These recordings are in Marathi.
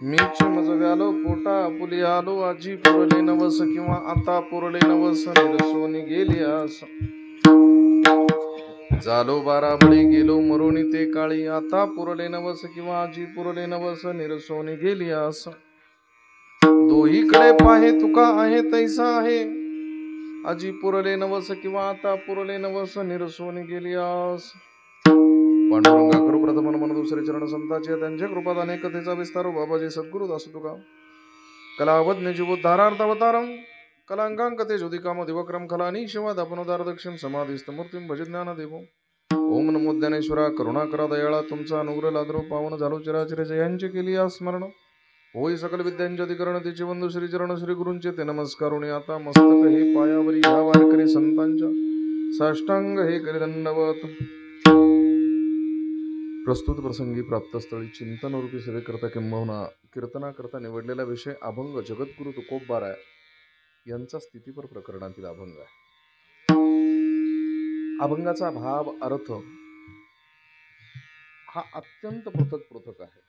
मीच मज व्यालो पोटा आपुली आलो आजी पुरले नवस किंवा आता पुरले नवस निरसोनी गेली आस झालो बाराबळी गेलो मरुणी ते काळी आता पुरले नवस किंवा आजी पुरले नवस निरसोनी गेली आस दोहीकडे पाहे तुका आहे तैसा आहे आजी पुरले नवस किंवा आता पुरले नवस निरसोनी गेली आस पांडुरंगा करू प्रथम मन दुसरे चरण संताचे त्यांच्या कृपात अनेक कथेचा विस्तार बाबाजी सद्गुरु दास तुका कलावज्ञ जीवोद्धारार्थावतारम कलांकांकते ज्योतिकाम दिवक्रम खलानी शिवाद अपनोदार दक्षिण समाधिस्थ मूर्तीम भज ज्ञान देवो ओम नमो ज्ञानेश्वरा करुणा करा दयाळा तुमचा अनुग्रह लादरो पावन झालो चिराचिरे जयांचे केली स्मरण होई सकल विद्यांचे अधिकरण तिचे वंदू श्री चरण श्री गुरूंचे ते नमस्कारुणी आता मस्तक हे पायावरी ह्या वारकरी संतांच्या साष्टांग हे करी दंडवत प्रस्तुत प्रसंगी प्राप्तस्थळी चिंतनरूपी सेवेकरता किंबहुना कीर्तना करता निवडलेला विषय अभंग जगद्गुरु तुकोबबाराय यांचा स्थितीपर प्रकरणातील अभंग आहे। अभंगाचा भाव अर्थ हा अत्यंत पृथक आहे।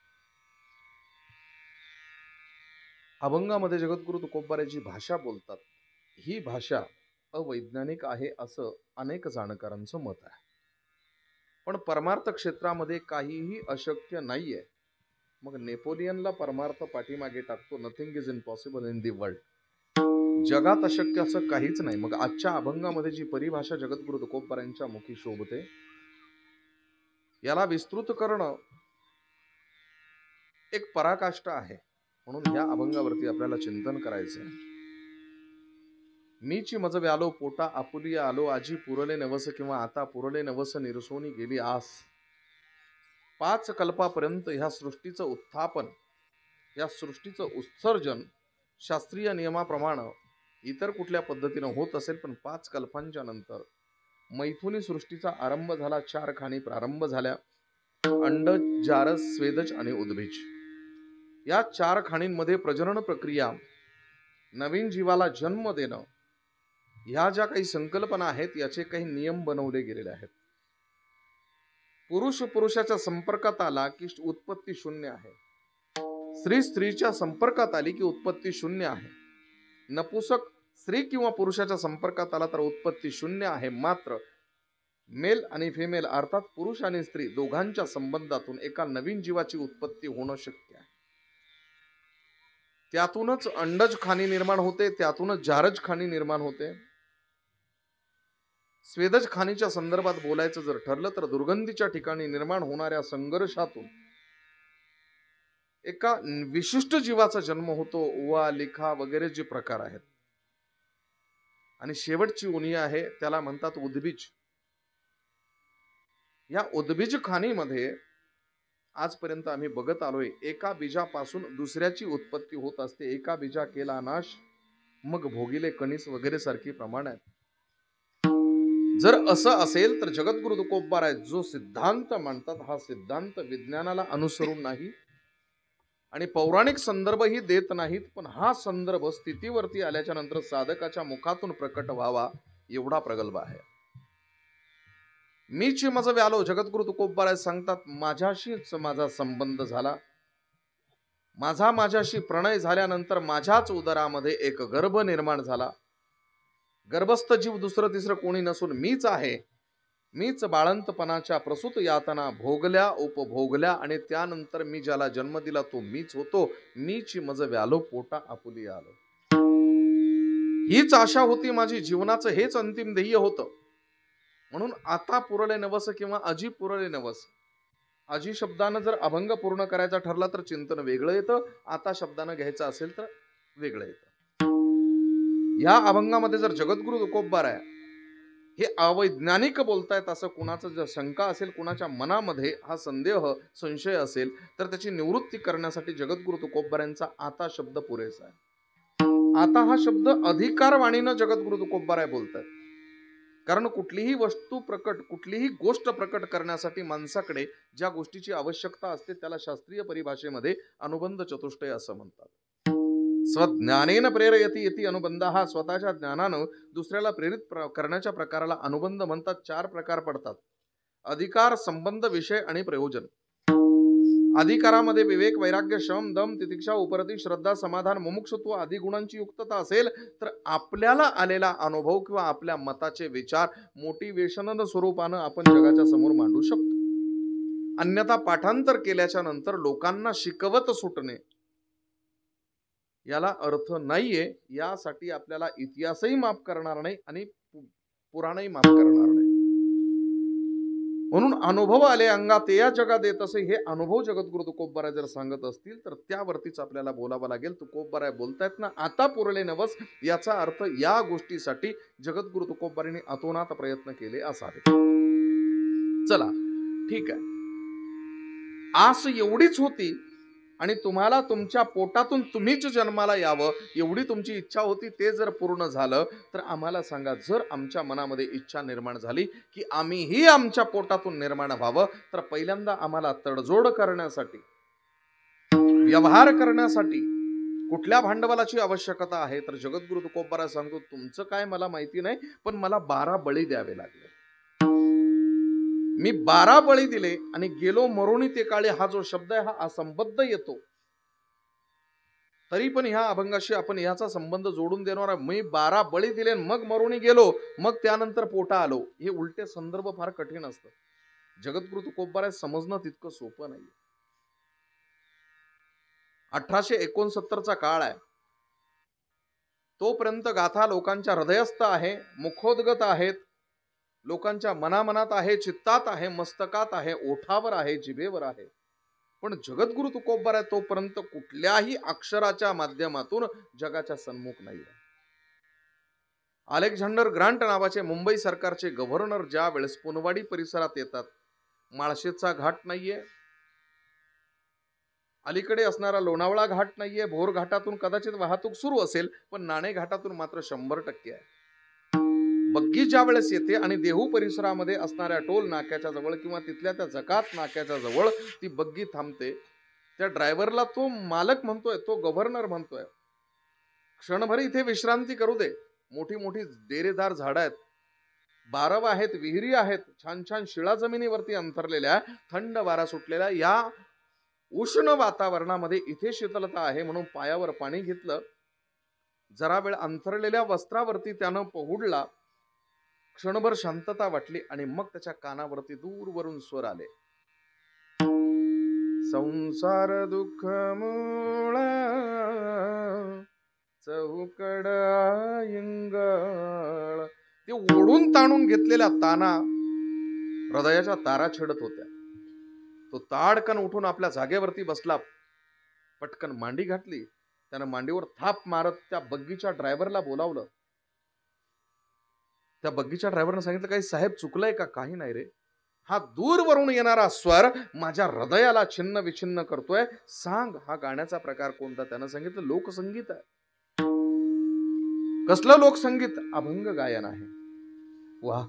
अभंगामध्ये जगद्गुरु तुकोबबाराची भाषा बोलतात, ही भाषा अवैज्ञानिक आहे असं अनेक जाणकारांचं मत आहे। पण परमार्थ क्षेत्रामध्ये काहीही अशक्य नाहीये। मग नेपोलियनला परमार्थ पाठीमागे टाकतो, nothing is impossible in the world, जगात अशक्य असं काहीच नाही। मग आजच्या अभंगामध्ये जी परिभाषा जगद्गुरु तुकोबबारांच्या मुखी शोभते याला विस्तृत करणं एक पराकाष्ठा आहे। म्हणून या अभंगावरती आपल्याला चिंतन करायचं आहे। मीची मज व्यालो पोटा आपुली आलो आजी पुरले नवस किंवा आता पुरले नवस निरसोनी गेली आस। 5 कल्पापर्यंत ह्या सृष्टीचं उत्थापन, या सृष्टीचं उत्सर्जन शास्त्रीय नियमाप्रमाणे इतर कुठल्या पद्धतीने होत असेल, पण 5 कल्पांच्या नंतर मैथुनी सृष्टीचा आरंभ झाला। 4 खाणी प्रारंभ झाल्या, अंडज, जारस, स्वेदज आणि उद्भिज। या 4 खाणींमध्ये प्रजनन प्रक्रिया, नवीन जीवाला जन्म देणं, ह्या ज्या काही संकल्पना आहेत याचे काही नियम बनवले गेलेले आहेत। पुरुष पुरुषाच्या संपर्कात आला की उत्पत्ती शून्य आहे, स्त्री स्त्रीच्या संपर्कात आली की उत्पत्ती शून्य आहे, नपुसक स्त्री किंवा पुरुषाच्या संपर्कात आला तर उत्पत्ती शून्य आहे। मात्र मेल आणि फिमेल अर्थात पुरुष आणि स्त्री दोघांच्या संबंधातून एका नवीन जीवाची उत्पत्ती होणं शक्य आहे। त्यातूनच अंडज खाणी निर्माण होते, त्यातूनच जारज खाणी निर्माण होते। स्वेदज खाणीच्या संदर्भात बोलायचं जर ठरलं तर दुर्गंधीच्या ठिकाणी निर्माण होणाऱ्या संघर्षातून एका विशिष्ट जीवाचा जन्म होतो। ओवा, लिखा वगैरे जे प्रकार आहेत, आणि शेवटची उनी आहे त्याला म्हणतात उद्भिज। या उद्भिज खाणीमध्ये आजपर्यंत आम्ही बघत आलोय, एका बीजापासून दुसऱ्याची उत्पत्ती होत असते। एका बीजा केला नाश मग भोगिले कणीस वगैरे सारखी प्रमाण आहेत। जर असं असेल तर जगद्गुरु तुकोबबाराय जो सिद्धांत मांडतात, हा सिद्धांत विज्ञानाला अनुसरून नाही आणि पौराणिक संदर्भही देत नाहीत, पण हा संदर्भ स्थितीवरती आल्याच्या नंतर साधकाच्या मुखातून प्रकट व्हावा एवढा प्रगल्भ आहे। मीची मज व्यालो, जगद्गुरु तुकोबबाराय सांगतात, माझ्याशीच माझा संबंध झाला, माझ्याशी प्रणय झाल्यानंतर माझ्याच उदरामध्ये एक गर्भ निर्माण झाला। गर्भस्थ जीव दुसरं तिसरं कोणी नसून मीच आहे। मीच बाळंतपणाच्या प्रसूत यातना भोगल्या, उपभोगल्या आणि त्यानंतर मी ज्याला जन्म दिला तो मीच होतो। मीची मज व्यालो पोटा आपुली आलो, हीच आशा होती माझी, जीवनाचं हेच अंतिम ध्येय होतं। म्हणून आता पुरले नवस किंवा अजी पुरले नवस, अजी शब्दानं जर अभंग पूर्ण करायचा ठरला तर चिंतन वेगळं येतं, आता शब्दानं घ्यायचं असेल तर वेगळं येतं। या अभंगामध्ये जर जगद्गुरु तुकोबबाराय हे अवैज्ञानिक बोलतायत असं कुणाचं जर शंका असेल, कुणाच्या मनामध्ये हा संदेह संशय असेल, तर त्याची निवृत्ती करण्यासाठी जगद्गुरु तुकोबारायांचा आता शब्द पुरेसा आहे. आता हा शब्द अधिकारवाणीनं जगद्गुरु तुकोबाराय बोलतात. कारण कुठलीही वस्तू प्रकट, कुठलीही गोष्ट प्रकट करण्यासाठी माणसाकडे ज्या गोष्टीची आवश्यकता असते त्याला शास्त्रीय परिभाषेमध्ये अनुबंध चतुष्टय असं म्हणतात. स्वज्ञानेन प्रेरयति इति अनुबंध, हा स्वतःच्या ज्ञानानं दुसऱ्याला प्रेरित करण्याच्या प्रकाराला अनुबंध म्हणतात. 4 प्रकार पडतात: अधिकार, संबंध, विषय आणि प्रयोजन. अधिकारामध्ये विवेक, वैराग्य, शम, दम, तितिक्षा, उपरती, श्रद्धा, समाधान, मुमुक्षुत्व आदी गुणांची युक्तता असेल तर आपल्याला आलेला अनुभव किंवा आपल्या मताचे विचार मोटिवेशनल स्वरूपानं आपण जगाच्या समोर मांडू शकतो. अन्यथा पाठांतर केल्याच्या नंतर लोकांना शिकवत सुटणे याला अर्थ नाहीये. यासाठी आपल्याला इतिहासही माफ करणार नाही आणि पुराणही माफ करणार नाही. म्हणून अनुभव आले अंगा ते या जगात येत असे, हे अनुभव जगद्गुरु तुकोबाराय जर सांगत असतील तर त्यावरतीच आपल्याला बोलावं लागेल. तुकोबाराय बोलतायत ना, आता पुरले नवस, याचा अर्थ या गोष्टीसाठी जगद्गुरु तुकोबारायांनी अतोनात प्रयत्न केले असावे. चला ठीक आहे, आस एवढीच होती आणि तुम्हाला तुमच्या पोटातून तुम्हीच जन्माला यावं एवढी तुमची इच्छा होती. ते जर पूर्ण झालं तर आम्हाला सांगा. जर आमच्या मनामध्ये इच्छा निर्माण झाली की आम्हीही आमच्या पोटातून निर्माण व्हावं, तर पहिल्यांदा आम्हाला तडजोड करण्यासाठी, व्यवहार करण्यासाठी कुठल्या भांडवलाची आवश्यकता आहे, तर जगद्गुरु तुकोबाराय सांगतो, तुमचं काय मला माहिती नाही, पण मला 12 बळी द्यावे लागले. मी 12 बळी दिले आणि गेलो मरुणी ते काळी. हा जो शब्द आहे हा असंबद्ध येतो, तरी पण ह्या अभंगाशी आपण ह्याचा संबंध जोडून देणार आहे. मी 12 बळी दिले, मग मरुणी गेलो, मग त्यानंतर पोटा आलो. हे उलटे संदर्भ फार कठीण असतं. जगद्गुरु तुकोबाराय समजणं तितकं सोपं नाही. 1869चा काळ आहे. तोपर्यंत गाथा लोकांच्या हृदयस्थ आहे, मुखोद्गत आहेत, लोकांच्या मनामनात आहे, चित्तात आहे, मस्तकात आहे, ओठावर आहे, जिभेवर आहे. पण जगद्गुरु तुकोबाराय तोपर्यंत कुठल्याही अक्षराच्या माध्यमातून जगाच्या सन्मुख नाही. अलेक्झांडर ग्रांट नावाचे मुंबई सरकारचे गव्हर्नर ज्या वेळेस पुनवाडी परिसरात येतात, माळशेजचा घाट नाहीये, अलीकडे असणारा लोणावळा घाट नाहीये, भोर घाटातून कदाचित वाहतूक सुरू असेल, पण नाणे घाटातून मात्र 100% आहे. बग्गी ज्या वेळेस येते आणि देहू परिसरामध्ये असणाऱ्या टोल नाक्याच्या जवळ किंवा तिथल्या त्या जकात नाक्याच्या जवळ ती बग्गी थांबते. त्या ड्रायव्हरला तो मालक म्हणतोय, तो गव्हर्नर म्हणतोय, क्षणभर इथे विश्रांती करू दे. मोठी मोठी डेरेदार झाडं आहेत, बारव आहेत, विहिरी आहेत, छान छान शिळा जमिनीवरती अंतरलेल्या, थंड वारा सुटलेल्या या उष्ण वातावरणामध्ये इथे शीतलता आहे म्हणून पायावर पाणी घेतलं. जरा वेळ अंतरलेल्या वस्त्रावरती त्यानं पहुडला. क्षणभर शांतता वाटली आणि मग त्याच्या कानावरती दूरवरून स्वर आले, संसार दुःख मूळ चौकडा इंगळ. ते ओढून ताणून घेतलेल्या ताना हृदयाच्या तारा छेडत होत्या. तो ताडकन उठून आपल्या जागेवरती बसला, पटकन मांडी घातली, त्यानं मांडीवर थाप मारत त्या बग्गीच्या ड्रायव्हरला बोलावलं. त्या बग्गीच्या ड्रायव्हरने सांगितलं, काही साहेब चुकलंय का? काही नाही रे, हा दूरवरून येणारा स्वर माझ्या हृदयाला छिन्न विछिन्न करतोय, सांग हा गाण्याचा प्रकार कोणता? त्यानं सांगितलं, लोकसंगीत आहे. कसलं लोकसंगीत? अभंग गायन आहे. वाह,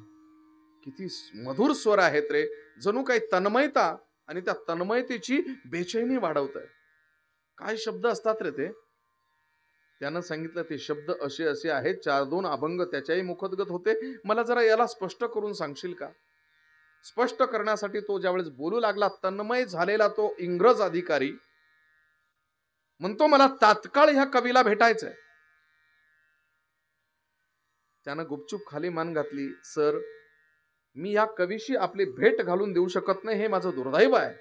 किती मधुर स्वर आहेत रे, जणू काही तन्मयता आणि त्या तन्मयतेची बेचैनी वाढवत आहे. काय शब्द असतात रे ते? त्यानं सांगितलं, ते शब्द असे असे आहेत. 4-2 अभंग त्याच्याही मुखोद्गत होते. मला जरा याला स्पष्ट करून सांगशील का? स्पष्ट करण्यासाठी तो ज्यावेळेस बोलू लागला, तन्मय झालेला तो इंग्रज अधिकारी म्हणतो, मला तात्काळ ह्या कवीला भेटायचंय. त्यानं गुपचूप खाली मान घातली. सर, मी या कवीशी आपली भेट घालून देऊ शकत नाही, हे माझं दुर्दैव आहे.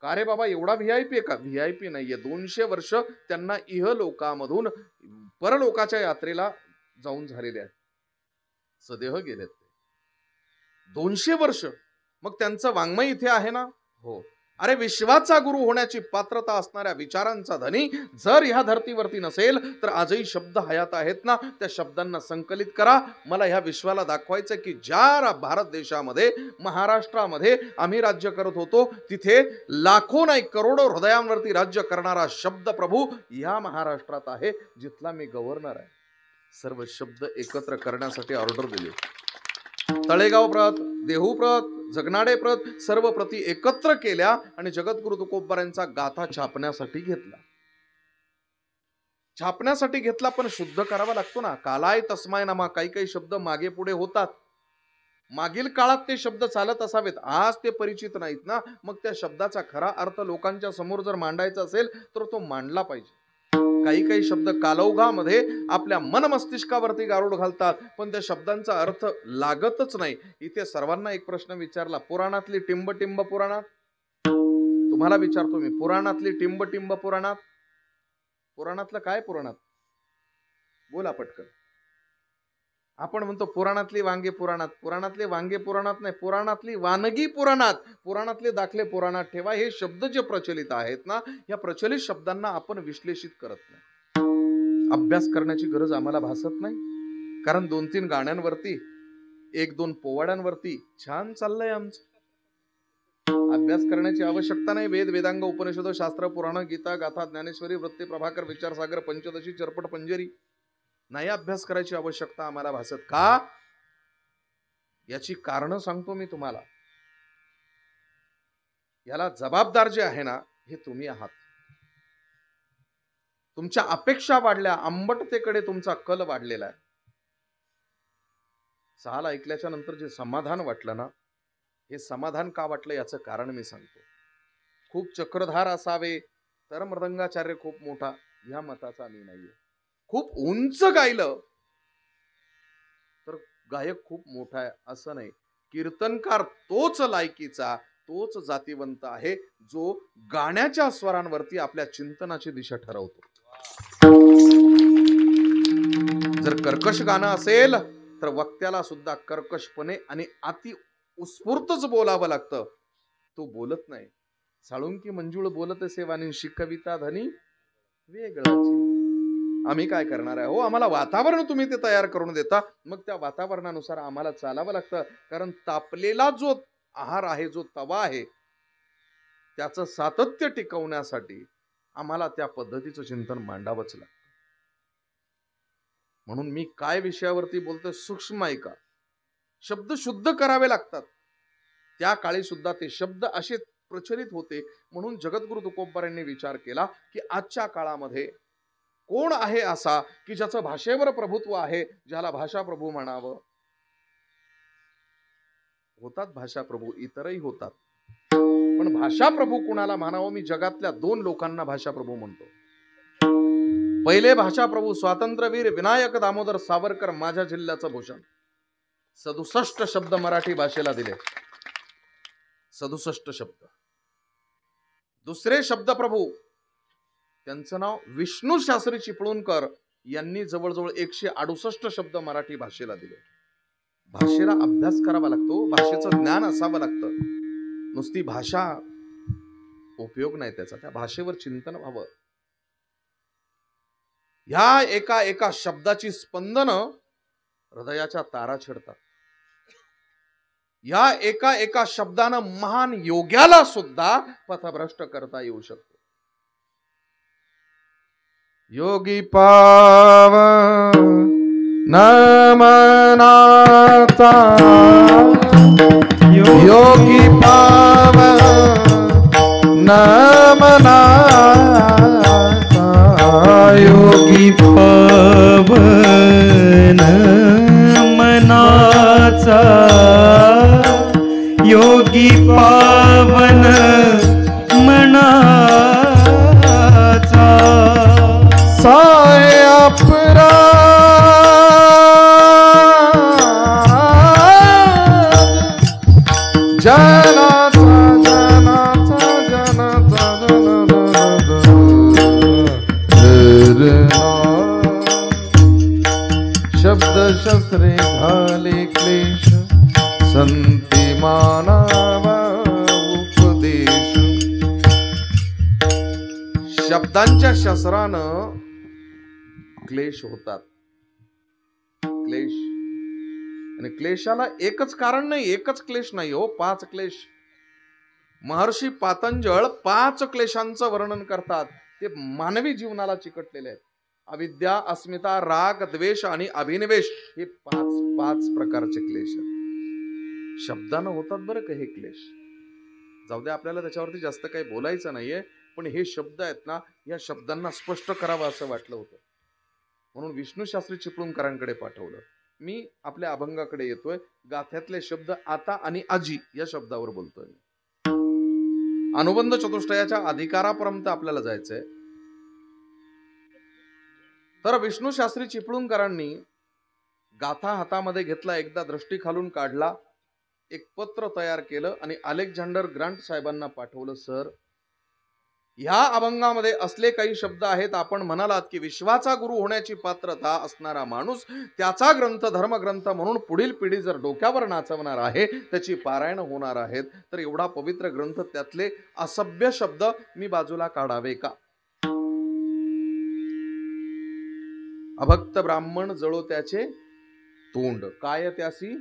का रे बाबा, एवढा व्हीआयपी आहे का? व्हीआयपी नाहीये. 200 वर्ष त्यांना इहलोकामधून परलोकाच्या यात्रेला जाऊन झालेले आहेत, सदेह गेलेत. 200 वर्ष. मग त्यांचं वाङ्मय इथे आहे ना? हो. अरे विश्वाचा गुरु होण्याची पात्रता असणाऱ्या विचारांचा धनी जर ह्या धर्तीवरती नसेल तर आजही शब्द हयात आहेत ना, त्या शब्दांना संकलित करा. मला ह्या विश्वाला दाखवायचं की ज्या भारत देशामध्ये महाराष्ट्रामध्ये आम्ही राज्य करत होतो तिथे लाखो नाही करोडो हृदयांवरती राज्य करणारा शब्द प्रभू या महाराष्ट्रात आहे, जिथला मी गव्हर्नर आहे. सर्व शब्द एकत्र करण्यासाठी ऑर्डर दिली. तळेगाव प्रत, देहू प्रत, जगनाडे प्रत सर्व प्रती एकत्र केल्या आणि जगद्गुरु तुकोबारायांचा गाथा छापण्यासाठी घेतला. छापण्यासाठी घेतला पण शुद्ध करावा लागतो ना. कालाय तस्माय नमा. काही काही शब्द मागे पुढे होतात. मागील काळात ते शब्द चालत असावेत, आज ते परिचित नाहीत ना. मग त्या शब्दाचा खरा अर्थ लोकांच्या समोर जर मांडायचा असेल तर तो मांडला पाहिजे. काही काही शब्द कालौघामध्ये आपल्या मन मस्तिष्कावरती गारूड घालतात पण त्या शब्दांचा अर्थ लागतच नाही. इथे सर्वांना एक प्रश्न विचारला, पुराणातली टिंब टिंब पुराणात, तुम्हाला विचारतो मी, पुराणातली टिंब टिंब पुराणात, पुराणातलं काय पुराणात? बोला पटकन. आपण म्हणतो पुराणातली वांगे पुराणात, पुराणातले वांगे पुराणात नाही, पुराणातली वानगी पुराणात, पुराणातले दाखले पुराणात ठेवा. हे शब्द जे प्रचलित आहेत ना, या प्रचलित शब्दांना आपण विश्लेषित करत नाही. अभ्यास करण्याची गरज आम्हाला भासत नाही. कारण 2-3 गाण्यांवरती 1-2 पोवाड्यांवरती छान चाललंय आमचं. अभ्यास करण्याची आवश्यकता नाही. वेद, वेदांग, उपनिषद, शास्त्र, पुराण, गीता, गाथा, ज्ञानेश्वरी, वृत्ती, प्रभाकर, विचारसागर, पंचदशी, चरपट, पंजरी नाही अभ्यास करायची आवश्यकता आम्हाला भासत. का? याची कारण सांगतो मी तुम्हाला. याला जबाबदार जे आहे ना, हे तुम्ही आहात. तुमच्या अपेक्षा वाढल्या, आंबटतेकडे तुमचा कल वाढलेला आहे. चाल ऐकल्याच्या नंतर जे समाधान वाटलं ना, हे समाधान का वाटलं याचं कारण मी सांगतो. खूप चक्रधार असावे तर मृदंगाचार्य खूप मोठा, ह्या मताचा मी नाहीये. खूप उंच गायलं तर गायक खूप मोठा आहे असं नाही. कीर्तनकार तोच लायकीचा, तोच जातीवंत आहे जो गाण्याच्या स्वरांवरती आपल्या चिंतनाची दिशा ठरवतो. जर कर्कश गाणं असेल तर वक्त्याला सुद्धा कर्कशपणे आणि अति उत्स्फूर्तच बोलावं लागतं. तो बोलत नाही. साळुंकी मंजुळ बोलत असे वाणींशी कविता धनी वेगळाची. आम्ही काय करणार आहे हो? आम्हाला वातावरण तुम्ही ते तयार करून देता, मग त्या वातावरणानुसार आम्हाला चालावं लागतं. कारण तापलेला जो आहार आहे, जो तवा आहे, त्याचं सातत्य टिकवण्यासाठी आम्हाला त्या पद्धतीचं चिंतन मांडावंच लागतं. म्हणून मी काय विषयावरती बोलतोय, सूक्ष्म ऐका. शब्द शुद्ध करावे लागतात. त्या काळी सुद्धा ते शब्द असे प्रचलित होते. म्हणून जगद्गुरु तुकोबारायांनी विचार केला की आजच्या काळामध्ये कोण आहे असा की ज्याचं भाषेवर प्रभुत्व आहे, ज्याला भाषा प्रभू म्हणावं. होतात भाषा प्रभू, इतरही होतात, पण भाषा प्रभू कुणाला म्हणावं? मी जगातल्या 2 लोकांना भाषा प्रभू म्हणतो. पहिले भाषा प्रभू स्वातंत्र्यवीर विनायक दामोदर सावरकर, माझ्या जिल्ह्याचं भूषण. 67 शब्द मराठी भाषेला दिले. 67 शब्द. दुसरे शब्द प्रभू, त्यांचं नाव विष्णू शास्त्री चिपळूणकर, यांनी जवळजवळ 168 शब्द मराठी भाषेला दिले. भाषेला अभ्यास करावा लागतो, भाषेचं ज्ञान असावं लागतं. नुसती भाषा उपयोग नाही त्याचा, त्या भाषेवर चिंतन व्हावं. ह्या एका एका शब्दाची स्पंदन हृदयाच्या तारा छेडतात. या एका एका शब्दानं महान योग्याला सुद्धा पथभ्रष्ट करता येऊ शकतो. योगी पाव नमनाता, योगी पाव नमनाता, योगी पावन मनाचा, योगी पावन मनाचा. साय अपरा जनाचा जनाचा जनाचा शब्द शस्त्रे झाले क्लेश, संती मानावा उपदेश. अवसरानं क्लेश होतात. क्लेश. आणि क्लेशाला एकच कारण नाही, एकच क्लेश नाही हो, 5 क्लेश. महर्षी पातंजळ 5 क्लेशांचं वर्णन करतात. ते मानवी जीवनाला चिकटलेले आहेत. अविद्या, अस्मिता, राग, द्वेष आणि अभिनिवेश हे 5 प्रकारचे क्लेश आहेत. शब्दानं होतात बरं का हे क्लेश. जाऊ दे, आपल्याला त्याच्यावरती जास्त काही बोलायचं नाहीये, पण हे शब्द आहेत ना, या शब्दांना स्पष्ट करावं असं वाटलं होतं, म्हणून विष्णू शास्त्री चिपळूणकरांकडे पाठवलं. मी आपल्या अभंगाकडे येतोय. गाथ्यातले शब्द आता आणि आजी या शब्दावर बोलतोय. अनुबंध चतुष्टयाच्या अधिकारापर्यंत आपल्याला जायचंय. तर विष्णू शास्त्री चिपळूणकरांनी गाथा हातामध्ये घेतला, एकदा दृष्टी खालून काढला, एक पत्र तयार केलं आणि अलेक्झांडर ग्रांट साहेबांना पाठवलं. सर, ह्या अभंगामध्ये असले काही शब्द आहेत, आपण म्हणालात की विश्वाचा गुरु होण्याची पात्रता असणारा माणूस त्याचा ग्रंथ धर्मग्रंथ म्हणून पुढील पिढी जर डोक्यावर नाचवणार आहे, त्याची पारायण होणार आहेत, तर एवढा पवित्र ग्रंथ त्यातले असभ्य शब्द मी बाजूला काढावे का? अभक्त ब्राह्मण जळो त्याचे तोंड, काय त्यासी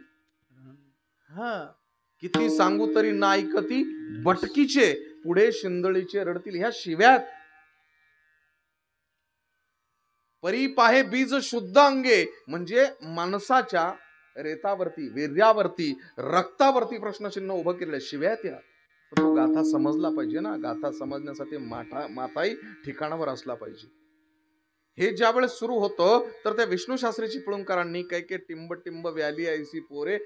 किती सांगू तरी ना ऐकती बटकीचे, पुढे शिंदळीचे रडतील. ह्या शिव्यात. परी पाहे बीज शुद्ध अंगे, म्हणजे माणसाच्या रेतावरती, वीर्यावरती, रक्तावरती प्रश्नचिन्ह उभं केलेलं. शिव्यात त्या. पण तो गाथा समजला पाहिजे ना. गाथा समजण्यासाठी माताही ठिकाणावर असला पाहिजे. हे ज्या वेळेस सुरू होतं, तर त्या विष्णू शास्त्री चिपळूणकरांनी काही टिंब टिंब व्याली ऐसी पोरे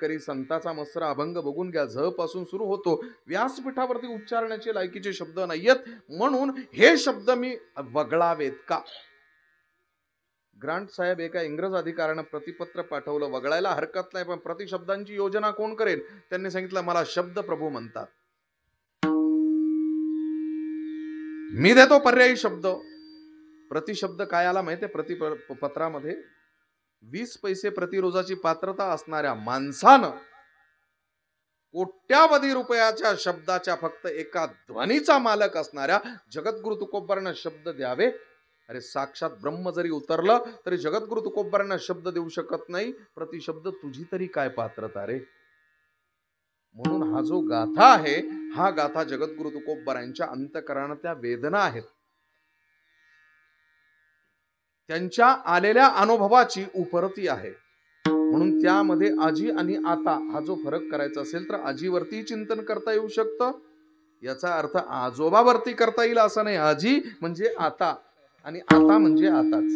करी संताचा मसरा अभंग बघून घ्या, झ पासून सुरू होतो. व्यासपीठावरती उच्चारण्याचे लायकीचे शब्द नाहीयेत, म्हणून हे शब्द मी वगळावेत का? ग्रांट साहेब एका इंग्रज अधिकाऱ्यानं प्रतिपत्र पाठवलं. वगळायला हरकत नाही, पण प्रतिशब्दांची योजना कोण करेल? त्यांनी सांगितलं, मला शब्द प्रभू म्हणतात, मी देतो पर्यायी शब्द. प्रतिशब्द काय आला माहितीये? प्रतिपत्रामध्ये 20 पैसे प्रतिरोजाची पात्रता असणाऱ्या माणसानं कोट्यावधी रुपयाच्या शब्दाच्या फक्त एका ध्वनीचा मालक असणाऱ्या जगद्गुरु तुकोबांना शब्द द्यावे. अरे, साक्षात ब्रह्म जरी उतरलं तरी जगद्गुरु तुकोबांना शब्द देऊ शकत नाही. प्रतिशब्द तुझी तरी काय पात्रता रे? म्हणून हा जो गाथा आहे, हा गाथा जगद्गुरु तुकोबांच्या अंतःकरणातल्या वेदना आहेत, त्यांच्या आलेल्या अनुभवाची उपरती आहे. म्हणून त्यामध्ये आजी आणि आता हा जो फरक करायचा असेल, तर आजीवरती चिंतन करता येऊ शकतं. याचा अर्थ आजोबावरती करता येईल असं नाही. आजी म्हणजे आता आणि आता म्हणजे आताच.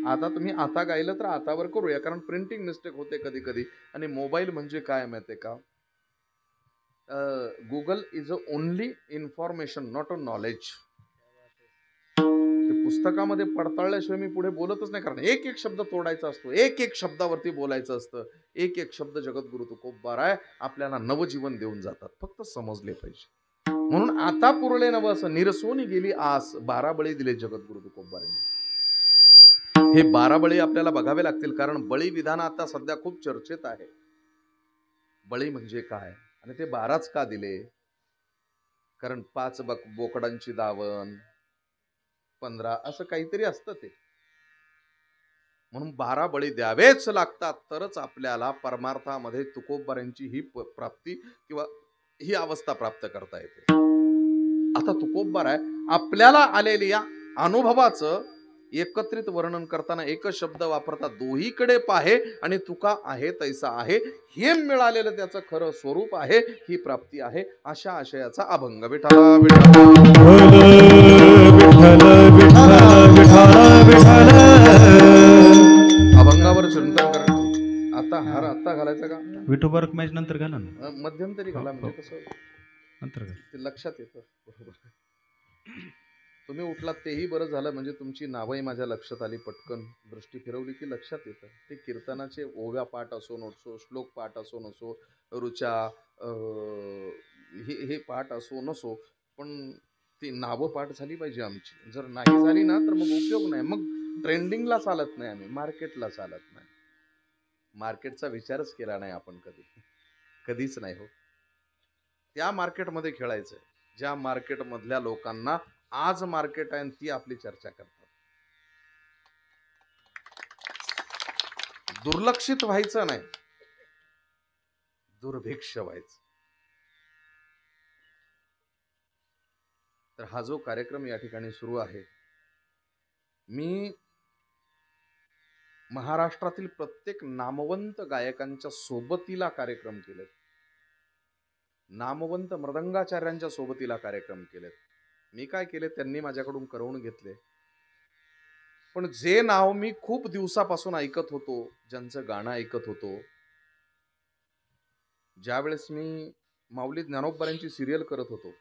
आता तुम्ही आता गायलं तर आतावर करूया, कारण प्रिंटिंग मिस्टेक होते कधी कधी. आणि मोबाईल म्हणजे काय माहितीये का? Google is a only information, not a knowledge. पुस्तकामध्ये पडताळल्याशिवाय मी पुढे बोलतच नाही, कारण एक एक शब्द तोडायचा असतो, एक एक शब्दावरती बोलायचं असतं. एक एक शब्द जगद्गुरु तुकोबाराय आपल्याला नवजीवन देऊन जातात, फक्त समजले पाहिजे. म्हणून आता पुरले नवस निरसोनी गेली आस, 12 बळी दिले जगद्गुरु तुकोबाराने. हे 12 बळी आपल्याला बघावे लागतील, कारण बळी विधान आता सध्या खूप चर्चेत आहे. बळी म्हणजे काय आणि ते 12च का दिले? कारण 5 बोकडांची दावण, 15 असं काहीतरी असतं ते. म्हणून 12 बळी द्यावेच लागतात, तरच आपल्याला परमार्थामध्ये तुकोबारांची ही प्राप्ती किंवा ही अवस्था प्राप्त करता येते. आता तुकोबाराय आपल्याला आलेल्या अनुभवाचं एकत्रित वर्णन करताना एकच शब्द वापरतात, दोहीकडे पाहे आणि तुका आहे तैसा आहे. हे मिळालेलं त्याचं खरं स्वरूप आहे, ही प्राप्ती आहे. अशा आशयाचा अभंग. विठ्ठला विठ्ठला अभंगावर चिंतन करा. आता हार आता घालायचा का? विठोबा रखमाईच नंतर घाला ना, मध्यंतरी घाला, म्हणजे कसं नंतर घाला, ते लक्षात येतं. बरोबर. तुम्ही उठलात तेही बरं झालं, म्हणजे तुमची नावही माझ्या लक्षात आली. पटकन दृष्टी फिरवली की लक्षात येतं. ते कीर्तनाचे ओव्या पाठ असो नसो, श्लोक पाठ असो नसो, रुचा हे पाठ असो नसो, पण ती नावं पाठ झाली पाहिजे आमची. जर नाही झाली ना तर मग उपयोग नाही. मग ट्रेंडिंगला चालत नाही, आम्ही मार्केटला चालत नाही. मार्केटचा विचारच केला नाही आपण कधीच नाही हो. त्या मार्केटमध्ये खेळायचंय ज्या मार्केटमधल्या लोकांना आज मार्केट आहे आणि ती आपली चर्चा करतात. दुर्लक्षित व्हायचं नाही, दुर्भिक्ष व्हायचं. तर हा जो कार्यक्रम या ठिकाणी सुरू आहे, मी महाराष्ट्रातील प्रत्येक नामवंत गायकांच्या सोबतीला कार्यक्रम केलेत, नामवंत मृदंगाचार्यांच्या सोबतीला कार्यक्रम केलेत. मी काय केले, त्यांनी माझ्याकडून करवून घेतले. पण जे नाव मी खूप दिवसापासून ऐकत होतो, ज्यांचं गाणं ऐकत होतो, ज्यावेळेस मी माऊली ज्ञानोबांची सिरियल करत होतो,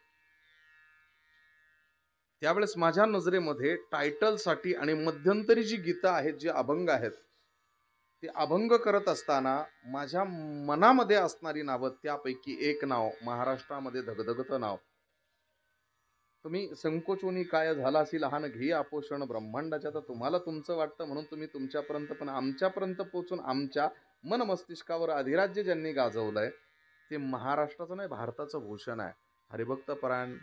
त्यावेळेस माझ्या नजरेमध्ये टायटलसाठी आणि मध्यंतरी जी गीतं आहेत, जी अभंग आहेत, ते अभंग करत असताना माझ्या मनामध्ये असणारी नावं, त्यापैकी एक नाव, महाराष्ट्रामध्ये धगधगतं नाव. तुम्ही संकोचोनी काय झाला असी लहान घे आपोषण ब्रह्मांडाच्या, तर तुम्हाला तुमचं वाटतं म्हणून तुम्ही तुमच्यापर्यंत, पण आमच्यापर्यंत पोहोचून आमच्या मन मस्तिष्कावर अधिराज्य ज्यांनी गाजवलंय, ते महाराष्ट्राचं नाही, भारताचं भूषण आहे. हरिभक्त परायण,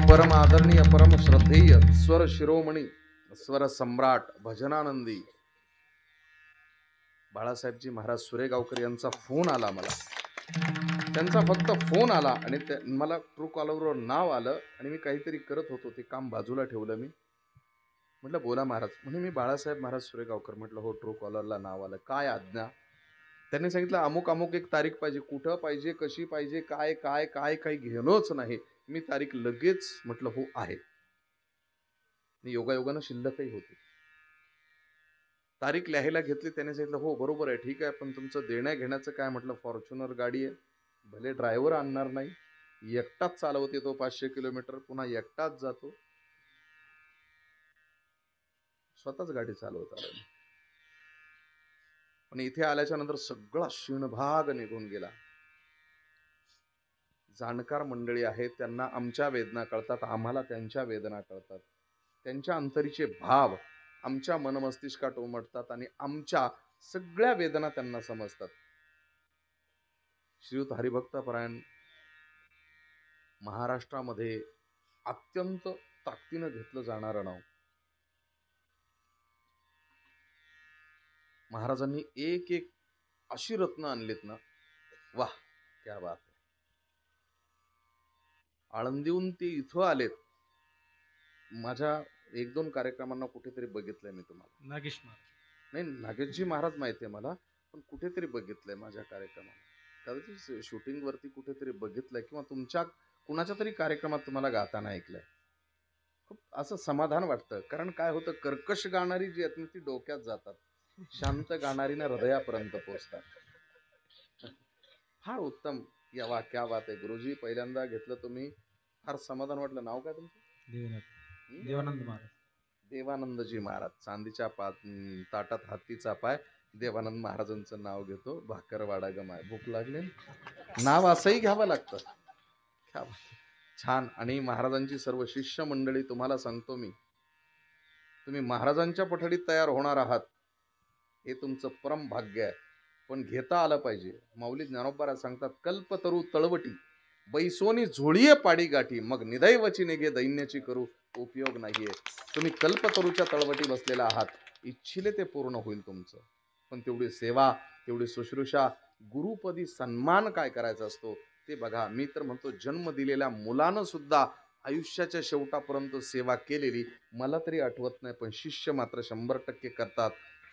परम आदरणीय, परम श्रद्धेय, स्वर शिरोमणी, स्वर सम्राट, भजनानंदी बाळासाहेबजी महाराज सुरेगावकर यांचा फोन आला मला. त्यांचा फक्त फोन आला आणि मला ट्रू कॉलरवर नाव आलं आणि मी काहीतरी करत होतो, ते काम बाजूला ठेवलं. मी म्हटलं बोला महाराज. म्हणे मी बाळासाहेब महाराज सुरेगावकर. म्हटलं हो, ट्रू कॉलरला नाव आलं, काय आज्ञा? त्यांनी सांगितलं अमुक अमुक एक तारीख पाहिजे. कुठं पाहिजे, कशी पाहिजे, काय काय काय काही घेणंच नाही. मी तारीख लगेच म्हटलं हो आहे. योगायोगानं शिल्लकही होती. तारीख लिहायला घेतली. त्याने सांगितलं हो बरोबर आहे, ठीक आहे, पण तुमचं देण्या घेण्याचं काय? म्हटलं फॉर्च्युनर गाडी आहे, भले ड्रायव्हर आणणार नाही, एकटाच चालवते तो 500 किलोमीटर, पुन्हा एकटाच जातो, स्वतःच गाडी चालवत आलो. पण इथे आल्याच्या नंतर सगळा क्षीणभाग निघून गेला. जाणकार मंडळी आहेत, त्यांना आमच्या वेदना कळतात, आम्हाला त्यांच्या वेदना कळतात. त्यांच्या अंतरीचे भाव आमच्या मनमस्तिष्कात उमटतात आणि आमच्या सगळ्या वेदना त्यांना समजतात. श्रीयुत हरिभक्त परायण महाराष्ट्रामध्ये अत्यंत ताकदीनं घेतलं जाणारं नाव. महाराजांनी एक एक अशी रत्न आणलीत ना, वाह क्या बात आहे. आळंदीहून ते इथं आलेत. माझ्या एक दोन कार्यक्रमांना कुठेतरी बघितलंय मी तुम्हाला. नागेश महाराज. नाही, नागेशजी महाराज माहिती आहे मला, पण कुठेतरी बघितलंय माझ्या कार्यक्रमाला, कदाचित शूटिंग वरती कुठेतरी बघितलंय, किंवा तुमच्या कुणाच्या तरी कार्यक्रमात तुम्हाला गाताना ऐकलंय. खूप असं समाधान वाटतं. कारण काय होतं, कर्कश गाणारी जी आहेत ना, ती डोक्यात जातात, शांत गाणारी ना हृदयापर्यंत पोहोचतात. फार उत्तम. या वा क्या बात आहे. गुरुजी पहिल्यांदा घेतलं तुम्ही, फार समाधान वाटलं. नाव काय तुमचं? देवानंद महाराज. देवानंदजी महाराज. चांदीच्या ताटात हत्तीचा पाय. देवानंद महाराजांचं नाव घेतो. भाकरवाडा गमाय. भूक लागले, नाव असंही घ्यावं लागतं. छान. आणि महाराजांची सर्व शिष्य मंडळी, तुम्हाला सांगतो मी, तुम्ही महाराजांच्या पठडीत तयार होणार आहात, हे तुमचं परम भाग्य आहे. पण घेता आलं पाहिजे. माऊली ज्ञानोबा सांगतात, कल्पतरू तळवटी बैसोनी झोळीये पाडी गाठी, मग निदैवची निघे दैन्याची करू उपयोग नाहीये. तुम्ही कल्पतरूच्या तळवटी बसलेला आहात, इच्छिले ते पूर्ण होईल तुमचं. पण तेवढी सेवा, तेवढी शुश्रूषा, गुरुपदी सन्मान काय करायचा असतो ते बघा. मी तर म्हणतो, जन्म दिलेल्या मुलानं सुद्धा आयुष्याच्या शेवटापर्यंत सेवा केलेली मला तरी आठवत नाही, पण शिष्य मात्र 100% करतात.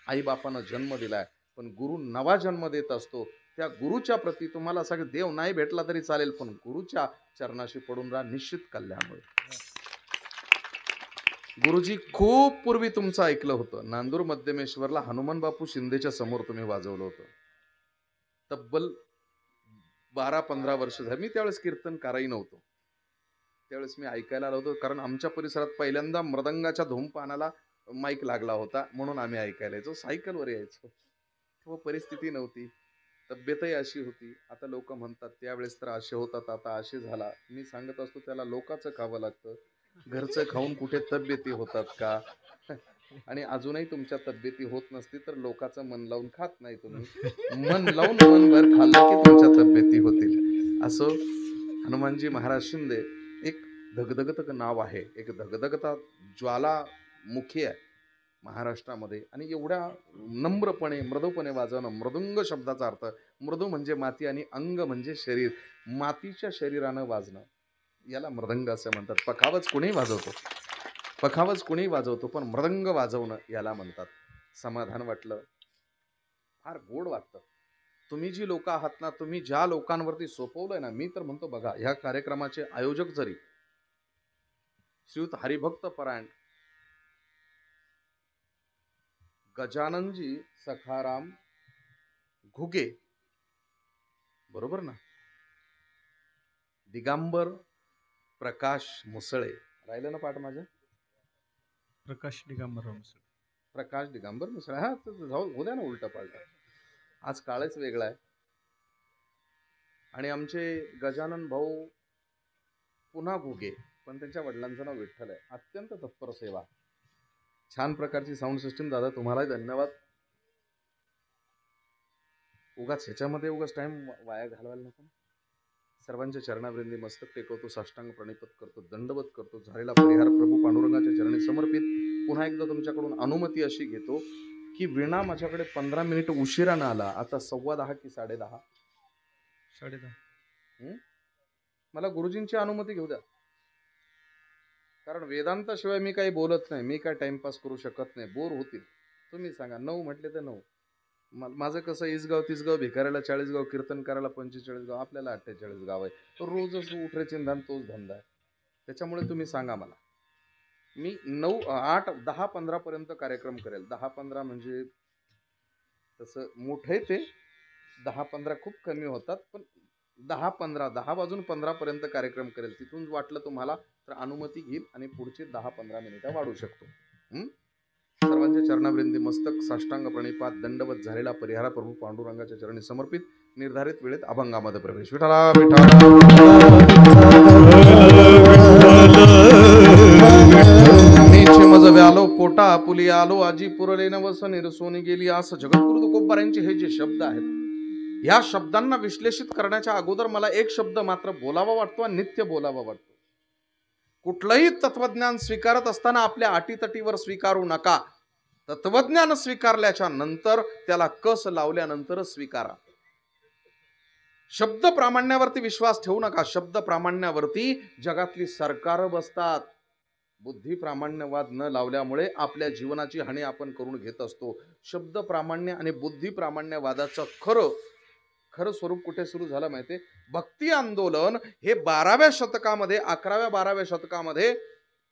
आईबापानं जन्म दिलाय, पण गुरु नवा जन्म देत असतो. त्या गुरुच्या प्रती तुम्हाला सगळं देव नाही भेटला तरी चालेल, पण गुरुच्या चरणाशी पडून राहा, निश्चित कल्याण होईल. गुरुजी खूप पूर्वी तुमचं ऐकलं होतं. नांदूर मध्यमेश्वरला हनुमान बापू शिंदेच्या समोर तुम्ही वाजवलं होतं. तब्बल 12-15 वर्ष झाली. मी त्यावेळेस कीर्तनकारही नव्हतो. त्यावेळेस मी ऐकायला आलो होतो, कारण आमच्या परिसरात पहिल्यांदा मृदंगाच्या धूमपानाला माईक लागला होता, म्हणून आम्ही ऐकायला यायचो. सायकलवर यायचो. तेव्हा परिस्थिती नव्हती, तब्येतही अशी होती. आता लोक म्हणतात त्यावेळेस तर असे होतात, आता असे झाला. मी सांगत असतो, त्याला लोकांचं खावं लागतं, घरचं खाऊन कुठे तब्येती होतात का? आणि अजूनही तुमच्या तब्येती होत नसती तर लोकांचं मन लावून खात नाही तुम्ही. मन लावून मनभर खाल्लं की तुमच्या तब्येती होतील. असो, हनुमानजी महाराज शिंदे एक धगधगत नाव आहे, एक धगधगता ज्वालामुखी आहे महाराष्ट्रामध्ये. आणि एवढ्या नम्रपणे मृदूपणे वाजवणं. मृदुंग शब्दाचा अर्थ मृदू म्हणजे माती आणि अंग म्हणजे शरीर. मातीच्या शरीरानं वाजणं याला मृदंग असं म्हणतात. पखावज कुणीही वाजवतो, पखावज कुणीही वाजवतो, पण मृदंग वाजवणं याला म्हणतात. समाधान वाटलं, फार गोड वाटतं. तुम्ही जी लोक आहात ना, तुम्ही ज्या लोकांवरती सोपवलंय ना, मी तर म्हणतो बघा, ह्या कार्यक्रमाचे आयोजक जरी श्रीयुत हरिभक्त परायण गजाननजी सखाराम घुगे, बरोबर ना, दिगंबर प्रकाश मुसळे, राहिलं ना पाठ माझं, प्रकाश दिगंबरराव मुसळे. प्रकाश दिगंबर मुसळे, हा जाऊ उद्या ना उलटा पालटा, आज काळच वेगळा आहे. आणि आमचे गजानन भाऊ पुन्हा घुगे, पण त्यांच्या वडिलांचं नाव विठ्ठल आहे. अत्यंत तत्पर सेवा, छान प्रकारची साऊंड सिस्टीम. दादा तुम्हालाही धन्यवाद. उगाच ह्याच्यामध्ये उगाच टाइम वाया घालवायला नको. सर्वांच्या चरणावृंदी मस्तक टेकवतो, साष्टांग प्रणिपत करतो, दंडवत करतो. झालेला परिहार प्रभू पांडुरंगाच्या चरणी समर्पित. पुन्हा एकदा तुमच्याकडून अनुमती अशी घेतो की वीणा माझ्याकडे 15 मिनिट उशिरानं आला. आता 10:15 की 10:30? 10:30. मला गुरुजींची अनुमती घेऊ द्या, कारण वेदांताशिवाय मी काही बोलत नाही. मी काय टाइमपास करू शकत नाही, बोर होतील. तुम्ही सांगा 9 म्हटले तर 9. माझं कसं, इसगाव तिसगाव, भिकाऱ्याला 40 गाव, कीर्तन करायला 45 गाव, आपल्याला 48 गाव आहे. तो रोजच उठरे धन तोच धंदा आहे. त्याच्यामुळे तुम्ही सांगा मला, मी 9, 8, 10, 15 पर्यंत कार्यक्रम करेल. 10-15 म्हणजे तसं मोठे ते 10-15 खूप कमी होतात, पण 10-15, 10 वाजून 15 पर्यंत कार्यक्रम करेल. तिथून वाटलं तुम्हाला तर अनुमती घेईल आणि पुढचे 10-15 मिनिटं वाढू शकतो. सर्वांच्या चरणावृंदी मस्तक साष्टांग प्रणिपात, दंडवत. झालेला परिहारा प्रभू पांडुरंगाच्या चरणी समर्पित. निर्धारित वेळेत अभंगामध्ये प्रवेश. विठ्ठला मज व्यालो पोटा आपुली आलो, आजी पुरले नवस निरसोनी गेली आस. जगद्गुरु तुकोबारायांचे हे जे शब्द आहेत, या शब्दांना विश्लेषित करण्याच्या अगोदर मला एक शब्द मात्र बोलावा वाटतो आणि नित्य बोलावा वाटतो. कुठलंही तत्वज्ञान स्वीकारत असताना आपल्या अटीतटीवर स्वीकारू नका. तत्वज्ञान स्वीकारल्याच्या नंतर त्याला कस लावल्यानंतरच स्वीकारा. शब्द प्रामाण्यावरती विश्वास ठेवू नका. शब्द प्रामाण्यावरती जगातली सरकार बसतात. बुद्धी प्रामाण्यवाद न लावल्यामुळे आपल्या जीवनाची हानी आपण करून घेत असतो. शब्द प्रामाण्य आणि बुद्धी प्रामाण्यवादाचं खरं स्वरूप कुठे सुरू झालं माहितीये? भक्ती आंदोलन हे 12व्या शतकामध्ये, 11व्या-12व्या शतकामध्ये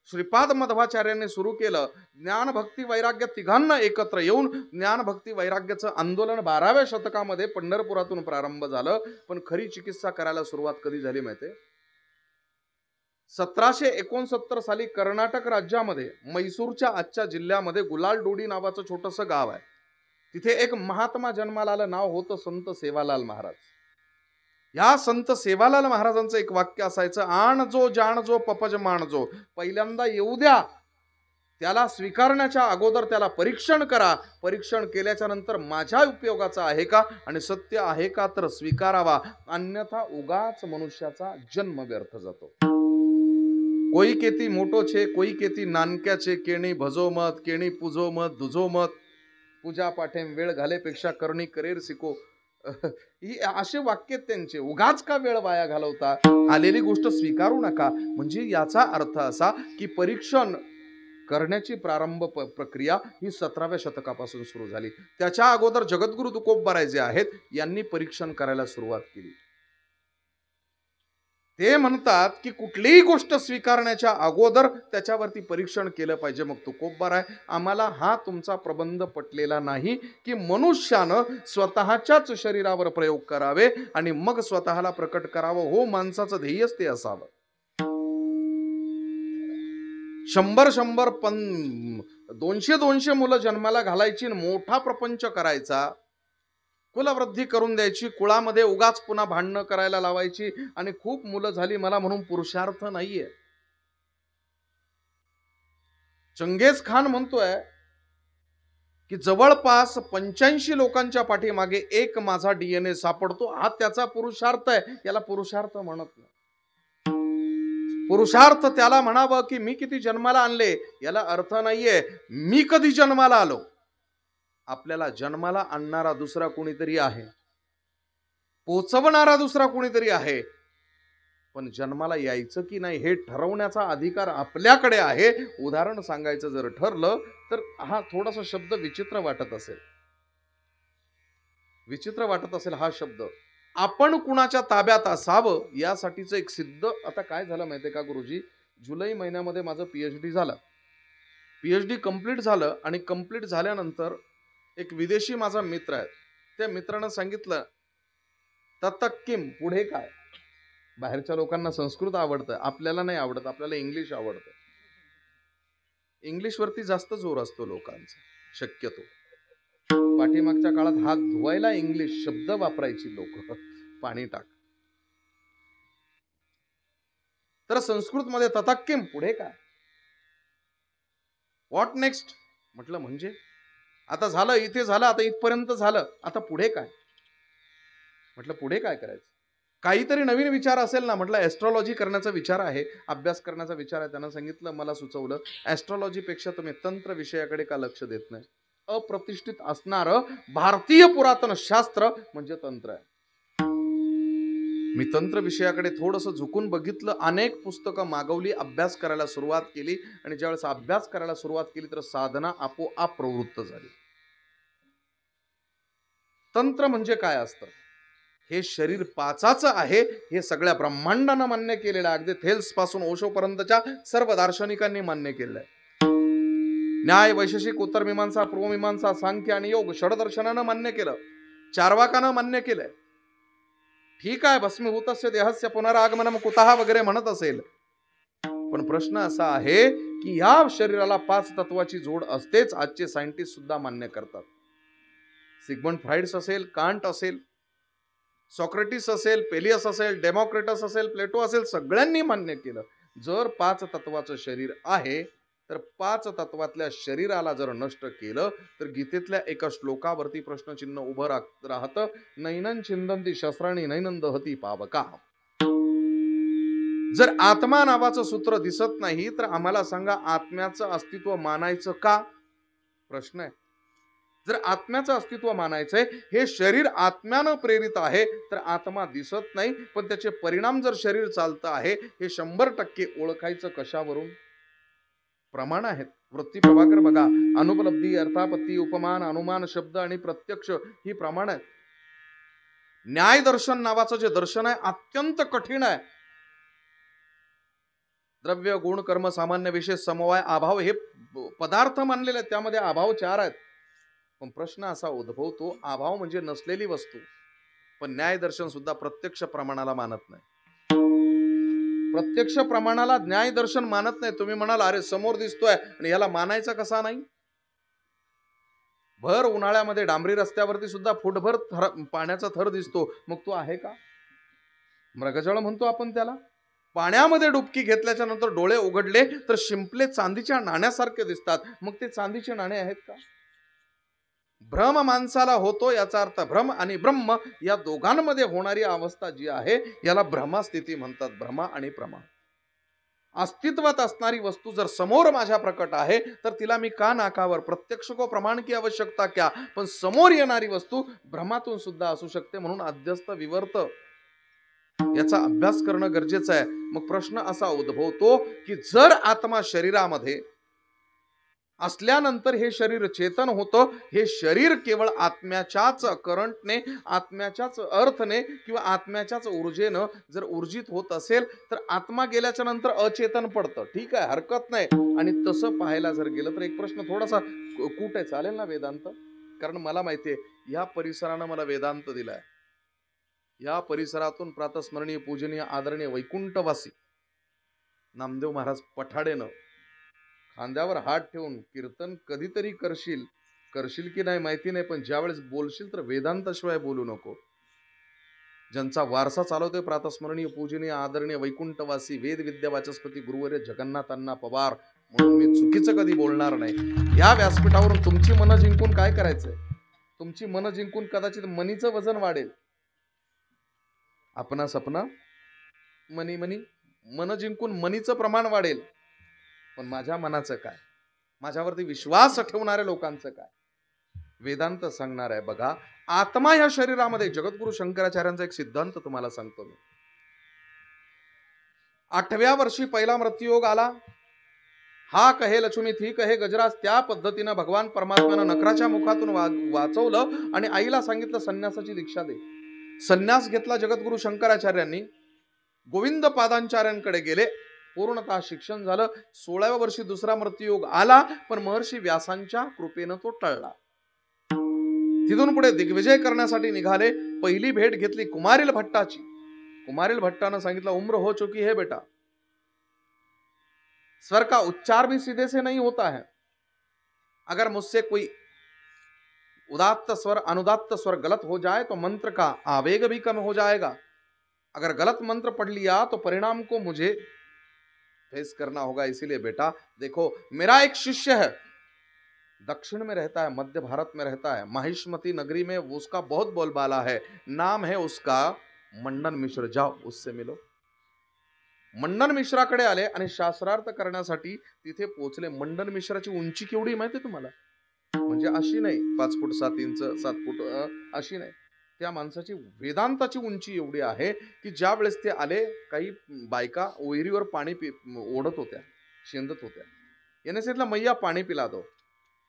श्रीपाद मध्वाचार्यांनी सुरू केलं. ज्ञान भक्ती वैराग्य तिघांना एकत्र येऊन ज्ञान भक्ती वैराग्याचं आंदोलन 12व्या शतकामध्ये पंढरपुरातून प्रारंभ झालं. पण खरी चिकित्सा करायला सुरुवात कधी झाली माहितीये? 1769 साली कर्नाटक राज्यामध्ये मैसूरच्या आजच्या जिल्ह्यामध्ये गुलालडोडी नावाचं छोटंसं गाव आहे. तिथे एक महात्मा जन्माला आलं. नाव होतं संत सेवालाल महाराज. या संत सेवालाल महाराजांचं एक वाक्य असायचं, आणजो जाणजो पपज माणजो. पहिल्यांदा येऊ द्या, त्याला स्वीकारण्याच्या अगोदर त्याला परीक्षण करा. परीक्षण केल्याच्या नंतर माझ्या उपयोगाचा आहे का आणि सत्य आहे का तर स्वीकारावा, अन्यथा उगाच मनुष्याचा जन्म व्यर्थ जातो. कोई केती मोठो छे, कोई केती नानक्या छे, केणी भजो मत, केणी पूजो मत, दुजो मत. पूजा पाठेम वेळ घालेपेक्षा करणी करेर शिको. ही असे वाक्य त्यांचे. उगाच का वेळ वाया घालवता, आलेली गोष्ट स्वीकारू नका. म्हणजे याचा अर्थ असा की परीक्षण करण्याची प्रारंभ प्रक्रिया ही 17व्या शतकापासून सुरू झाली. त्याच्या अगोदर जगद्गुरु तुकोबाराय जे आहेत यांनी परीक्षण करायला सुरुवात केली. ते म्हणतात की कुठलीही गोष्ट स्वीकारण्याच्या अगोदर त्याच्यावरती परीक्षण केलं पाहिजे. मग तुकोबाराय, आम्हाला हा तुमचा प्रबंध पटलेला नाही की मनुष्यानं स्वतःच्याच शरीरावर प्रयोग करावे आणि मग स्वतःला प्रकट करावं. हो, माणसाचं ध्येयच ते असावं. 100 200 मुलं जन्माला घालायची, मोठा प्रपंच करायचा, कुलवृद्धी करून द्यायची, कुळामध्ये उगाच पुन्हा भांडणं करायला लावायची आणि खूप मुलं झाली मला म्हणून पुरुषार्थ नाहीये. चंगेज खान म्हणतोय की जवळपास 85 लोकांच्या पाठीमागे एक माझा DNA सापडतो. हा त्याचा पुरुषार्थ आहे. याला पुरुषार्थ म्हणत नाही. पुरुषार्थ त्याला म्हणावं की मी किती जन्माला आणले, याला अर्थ नाहीये मी कधी जन्माला आलो. आपल्याला जन्माला आणणारा दुसरा कोणीतरी आहे, पोचवणारा दुसरा कोणीतरी आहे, पण जन्माला यायचं की नाही हे ठरवण्याचा अधिकार आपल्याकडे आहे. उदाहरण सांगायचं जर ठरलं तर हा थोडासा शब्द विचित्र वाटत असेल, हा शब्द. आपण कुणाच्या ताब्यात असावं यासाठीचं एक सिद्ध. आता काय झालं माहितीये का गुरुजी, जुलै महिन्यामध्ये माझं PhD झालं. PhD कंप्लीट झालं आणि कंप्लीट झाल्यानंतर एक विदेशी माझा मित्र आहे, त्या मित्रानं सांगितलं ततक्किम, पुढे काय. बाहेरच्या लोकांना संस्कृत आवडतं, आपल्याला नाही आवडत, आपल्याला इंग्लिश आवडतं. इंग्लिशवरती जास्त जोर असतो लोकांचा शक्यतो. पाठीमागच्या काळात हात धुवायला इंग्लिश शब्द वापरायची लोक, पाणी टाक. तर संस्कृत मध्ये ततक्किम, पुढे काय, व्हॉट नेक्स्ट. म्हटलं म्हणजे आता झालं, इथे झालं, आता इथपर्यंत झालं, आता पुढे काय. म्हटलं पुढे काय करायचं, काहीतरी नवीन विचार असेल ना. म्हटलं ॲस्ट्रॉलॉजी करण्याचा विचार आहे, अभ्यास करण्याचा विचार आहे. त्यांना सांगितलं, मला सुचवलं ॲस्ट्रॉलॉजीपेक्षा तुम्ही तंत्र विषयाकडे का लक्ष देत नाही. अप्रतिष्ठित असणारं भारतीय पुरातन शास्त्र म्हणजे तंत्र आहे. मी तंत्र विषयाकडे थोडंसं झुकून बघितलं, अनेक पुस्तकं मागवली, अभ्यास करायला सुरुवात केली आणि ज्यावेळेस अभ्यास करायला सुरुवात केली तर साधना आपोआप प्रवृत्त झाली. तंत्र म्हणजे काय असतं, हे शरीर पाचाचं आहे हे सगळ्या ब्रह्मांडानं मान्य केलेलं आहे. अगदी थेल्स पासून ओशो पर्यंतच्या सर्व दार्शनिकांनी मान्य केलेलं आहे. न्याय, वैशेषिक, उत्तरमीमांसा, पूर्वमीमांसा, सांख्य आणि योग षडदर्शनानं मान्य केलं, चार्वाकानं मान्य केलंय. ठीक आहे, भस्मीभूतस्य देहस्य पुनरागमनम कुतः वगैरे म्हणत असेल, पण प्रश्न असा आहे की या शरीराला 5 तत्वाची जोड असतेच. आजचे सायंटिस्ट सुद्धा मान्य करतात. सिगमंड फ्राइड्स असेल, कांट असेल, सॉक्रेटिस असेल, पेलियस असेल, डेमोक्रेटस असेल, प्लेटो असेल, सगळ्यांनी मान्य केलं. जर 5 तत्वाचं शरीर आहे तर 5 तत्वातल्या शरीराला जर नष्ट केलं तर गीतेतल्या एका श्लोकावरती प्रश्नचिन्ह उभं राहतं, नैनं छिंदंती शस्त्राणी नैनं दहती पावका. जर आत्मा नावाचं सूत्र दिसत नाही तर आम्हाला सांगा आत्म्याचं अस्तित्व मानायचं का, प्रश्न आहे. जर आत्म्याचं अस्तित्व मानायचंय, हे शरीर आत्म्यानं प्रेरित आहे, तर आत्मा दिसत नाही पण त्याचे परिणाम जर शरीर चालतं आहे हे 100% ओळखायचं कशावरून. प्रमाण आहेत. वृत्ती प्रभाकर बघा, अनुपलब्धी, अर्थापत्ती, उपमान, अनुमान, शब्द आणि प्रत्यक्ष ही प्रमाण आहेत. न्याय दर्शन नावाचं जे दर्शन आहे अत्यंत कठीण आहे. द्रव्य, गुण, कर्म, सामान्य, विशेष, समवाय, अभाव हे पदार्थ मानलेले आहेत, त्यामध्ये अभाव 4 आहेत. पण प्रश्न असा उद्भवतो, अभाव म्हणजे नसलेली वस्तू, पण न्याय दर्शन सुद्धा प्रत्यक्ष प्रमाणाला मानत नाही. प्रत्यक्ष प्रमाणाला न्याय दर्शन मानत नाही. तुम्ही म्हणाल अरे समोर दिसतोय आणि याला मानायचा कसा नाही. भर उन्हाळ्यामध्ये डांबरी रस्त्यावरती सुद्धा फुटभर पाण्याचा थर दिसतो, मग तो आहे का. मृगजळ म्हणतो आपण त्याला. पाण्यामध्ये डुबकी घेतल्याच्या नंतर डोळे उघडले तर शिंपले चांदीच्या नाण्यासारखे दिसतात, मग ते चांदीचे नाणे आहेत का. भ्रम माणसाला होतो, याचा अर्थ भ्रम आणि ब्रह्म या दोघांमध्ये होणारी अवस्था जी आहे याला भ्रमास्थिती म्हणतात. भ्रमा आणि प्रमा. अस्तित्वात असणारी वस्तू जर समोर माझ्या प्रकट आहे तर तिला मी का नाकावर, प्रत्यक्ष को प्रमाण की आवश्यकता क्या. पण समोर येणारी वस्तू भ्रमातून सुद्धा असू शकते, म्हणून अध्यस्त विवर्त याचा अभ्यास करणं गरजेचं आहे. मग प्रश्न असा उद्भवतो की जर आत्मा शरीरामध्ये असल्यानंतर हे शरीर चेतन होतं, हे शरीर केवळ आत्म्याच्याच करंटने, आत्म्याच्याच अर्थने किंवा आत्म्याच्याच ऊर्जेनं जर ऊर्जित होत असेल तर आत्मा गेल्याच्या नंतर अचेतन पडतं. ठीक आहे, हरकत नाही. आणि तसं पाहायला जर गेलं तर एक प्रश्न थोडासा कूट आहे, चालेल ना वेदांत. कारण मला माहितीये या परिसरानं मला वेदांत दिलाय. या परिसरातून प्रातस्मरणीय, पूजनीय, आदरणीय वैकुंठवासी नामदेव महाराज पठाडेनं खांद्यावर हात ठेवून कीर्तन कधीतरी करशील की नाही माहिती नाही, पण ज्यावेळेस बोलशील तर वेदांताशिवाय बोलू नको. ज्यांचा वारसा चालवतोय प्रातस्मरणीय, पूजनीय, आदरणीय वैकुंठवासी वेद विद्या वाचस्पती गुरुवर्य जगन्नाथांना पवार, म्हणून मी चुकीचं कधी बोलणार नाही. या व्यासपीठावरून तुमची मनं जिंकून काय करायचंय, तुमची मनं जिंकून कदाचित मनीचं वजन वाढेल. आपणा सपना मनी मनी मन जिंकून मनीचं प्रमाण वाढेल, पण माझ्या मनाचं काय, माझ्यावरती विश्वास ठेवणाऱ्या लोकांचं काय? वेदांत सांगणार आहे बघा, आत्मा या शरीरामध्ये. जगद्गुरु शंकराचार्यांचा एक सिद्धांत तुम्हाला सांगतो मी. 8व्या वर्षी पहिला मृत्यूयोग आला. हा कहे लक्ष्मी थी कहे गजराज, त्या पद्धतीनं भगवान परमात्म्यानं नखराच्या मुखातून वाचवलं आणि आईला सांगितलं संन्यासाची दीक्षा दे. संन्यास घेतला जगद्गुरु शंकराचार्यांनी. गोविंद पादांचार्यांकडे गेले, पूर्णतः शिक्षण झालं. 16व्या वर्षी दुसरा मृत्यूयोग आला, पण महर्षी व्यासांच्या कृपेनं तो टळला. तिथून पुढे दिग्विजय करण्यासाठी निघाले. पहिली भेट घेतली कुमारिल भट्टाची. कुमारिल भट्टानं सांगितलं, उम्र हो चुकी है बेटा, स्वर का उच्चार भी सीधे से नहीं होता है. अगर मुझसे कोई उदात्त स्वर अनुदात्त स्वर गलत हो जाए तो मंत्र का आवेग भी कम हो जाएगा. अगर गलत मंत्र पढ़ लिया तो परिणाम को मुझे फेस करना होगा. इसीलिए बेटा देखो, मेरा एक शिष्य है, दक्षिण में रहता है, मध्य भारत में रहता है, माहिष्मती नगरी में, उसका बहुत बोलबाला है, नाम है उसका मंडन मिश्र, जाओ उससे मिलो. मंडन मिश्राकडे आले आणि शास्त्रार्थ करण्यासाठी तिथे पोहोचले. मंडन मिश्राची उंची केवढी माहिती तुम्हाला? म्हणजे अशी नाही 5 फूट 7 इंच 7 फूट अशी नाही. त्या माणसाची वेदांताची उंची एवढी आहे की ज्या वेळेस ते आले, काही बायका ओयरीवर पाणी ओढत होत्या, शेंदत होत्या. याने सांगितलं, मैया पाणी पिला दो.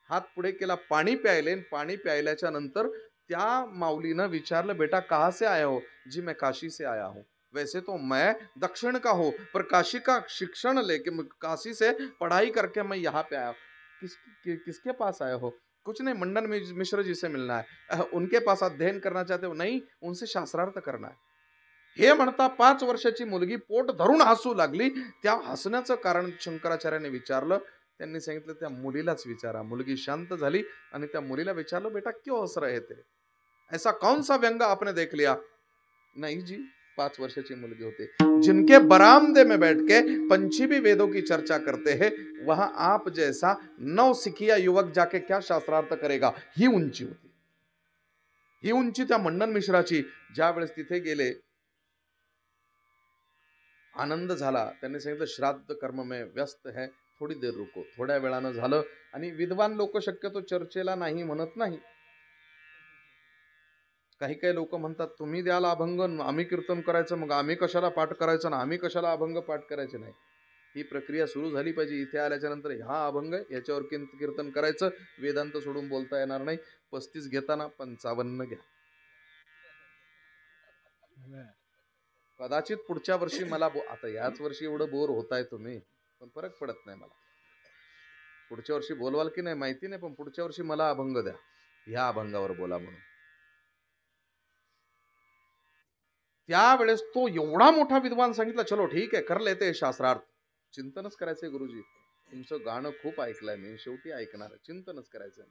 हात पुढे केला, पाणी प्यायले. पाणी प्यायल्याच्या नंतर त्या माऊलीनं विचारलं, बेटा कहाँ से आया हो? जी मैं काशी से आया हूँ. वैसे तो मैं दक्षिण का हूँ, पर काशी का शिक्षण लेके, काशी से पढ़ाई करके मैं यहाँ पे आया. किसके पास आए हो? कुछ नहीं, मंडन मिश्र जी से मिलना है. उनके पास अध्ययन करना चाहते हो? नहीं, उनसे शास्त्रार्थ करना है. हे म्हणता 5 वर्षाची मुलगी पोट धरून हसू लागली. त्या हसण्याचं कारण शंकराचार्याने विचारलं. त्यांनी सांगितलं, त्या मुलीलाच विचारा. मुलगी शांत झाली आणि त्या मुलीला विचारलं, बेटा क्यों हंस रहे थे? ऐसा कौन सा व्यंग आपने देख लिया? नहीं जी, 5 वर्षाची मुलगी होती. जिनके बरामदे में बैठ के पंचमी वेदों की चर्चा करते हैं, वहां आप जैसा नवसिखिया युवक जाके क्या शास्त्रार्थ करेगा? ही उंची होती. ही उंची त्या मंडन मिश्राची. ज्या वेळेस तिथे गेले, आनंद झाला. त्यांनी सांगितलं, श्राद्ध कर्म में व्यस्त है, थोडी देर रुको. थोड्या वेळानं झालं. आणि विद्वान लोक शक्यतो चर्चेला नाही म्हणत नाही. काही काही लोक म्हणतात, तुम्ही द्याल अभंग, आम्ही कीर्तन करायचं, मग आम्ही कशाला पाठ करायचं ना, आम्ही कशाला अभंग पाठ करायचे नाही. ही प्रक्रिया सुरू झाली पाहिजे. इथे आल्याच्या नंतर हा अभंग आहे, याच्यावर कीर्तन करायचं. वेदांत सोडून बोलता येणार नाही. 35 घेताना 55 घ्या. कदाचित पुढच्या वर्षी मला आता याच वर्षी एवढं बोर होताय तुम्ही, पण फरक पडत नाही मला. पुढच्या वर्षी बोलवाल की नाही माहिती नाही, पण पुढच्या वर्षी मला अभंग द्या, ह्या अभंगावर बोला म्हणून. त्यावेळेस तो एवढा मोठा विद्वान सांगितला, चलो ठीक आहे, कर लेते शास्त्रार्थ. चिंतनच करायचंय गुरुजी, तुमचं गाणं खूप ऐकलंय मी, शेवटी ऐकणार, चिंतनच करायचंय.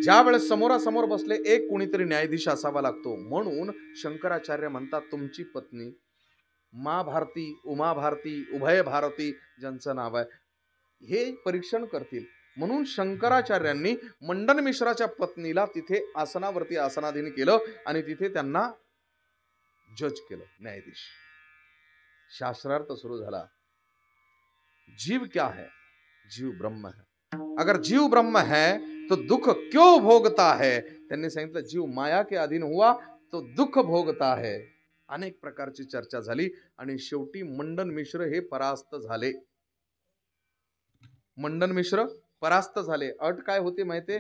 ज्या वेळेस समोरासमोर बसले, एक कोणीतरी न्यायाधीश असावा लागतो. म्हणून शंकराचार्य म्हणतात, तुमची पत्नी मा भारती, उमा भारती, उभय भारती ज्यांचं नाव आहे, हे परीक्षण करतील. म्हणून शंकराचार्यांनी मंडन मिश्राच्या पत्नीला तिथे आसनावरती आसनाधीन केलं आणि तिथे त्यांना जज केलं, न्यायाधीश. शास्त्रार्थ सुरू झाला. जीव क्या है? जीव ब्रह्म है. अगर जीव ब्रह्म है तो दुख क्यों भोगता है? त्यांनी सांगितलं, जीव माया के अधीन हुआ तो दुख भोगता है. अनेक प्रकारची चर्चा झाली आणि शेवटी मंडन मिश्र हे परास्त झाले. मंडन मिश्र परास्त झाले. अट काय होती माहितीये?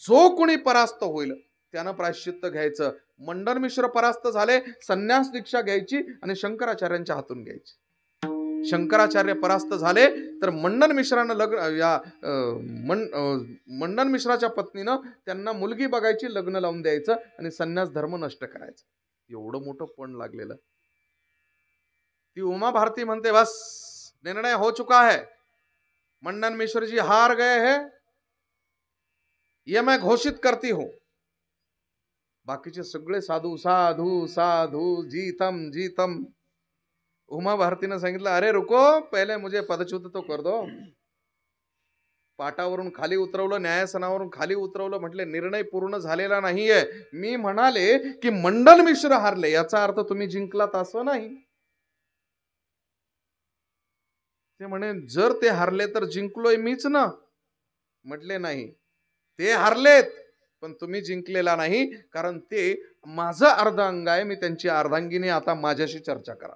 जो कोणी परास्त होईल त्यानं प्रायश्चित्त घ्यायचं. मंडन मिश्र परास्त झाले, संन्यास दीक्षा घ्यायची आणि शंकराचार्यांच्या हातून घ्यायची. शंकराचार्य परास्त झाले तर मंडन मिश्रानं मंडन मिश्राच्या पत्नीनं त्यांना मुलगी बघायची, लग्न लावून द्यायचं आणि संन्यास धर्म नष्ट करायचं. एवढं मोठं पण लागलेलं. ती उमा भारती म्हणते, बस निर्णय हो चुका है, मंडन मिश्र जी हार गए हैं, ये मैं घोषित करती हूं. बाकीचे सगळे साधू साधू साधू जीतम जीतम. उमा भारतीनं सांगितलं, अरे रुको, पहिले मुझे पदच्युत तो कर दो. पाटावरून खाली उतरवलं, न्यायासनावरून खाली उतरवलं. म्हटले निर्णय पूर्ण झालेला नाहीये. मी म्हणाले की मंडन मिश्र हारले, याचा अर्थ तुम्ही जिंकलात असं नाही. ते म्हणे जर ते हारले तर जिंकलोय मीच ना. म्हटले नाही, ते हारलेत पण तुम्ही जिंकलेला नाही, कारण ते माझं अर्ध अंग आहे, मी त्यांची अर्धांगिनी, आता माझ्याशी चर्चा करा.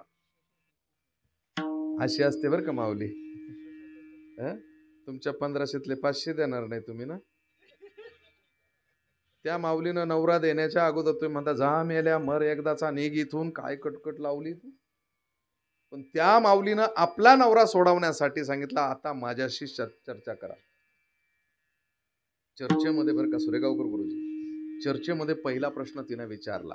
अशी असते बरं का माऊली. तुमच्या 1500तले 500 देणार नाही तुम्ही ना. त्या माऊलीनं नवरा देण्याच्या अगोदर तुम्ही म्हणता जा मेल्या मर एकदाचा, निघ इथून, काय कटकट लावली तू. पण त्या माऊलीनं आपला नवरा सोडवण्यासाठी सांगितलं आता माझ्याशी चर्चा करा. चर्चेमध्ये बरं का सुरेगावकर गुरुजी, चर्चेमध्ये पहिला प्रश्न तिने विचारला,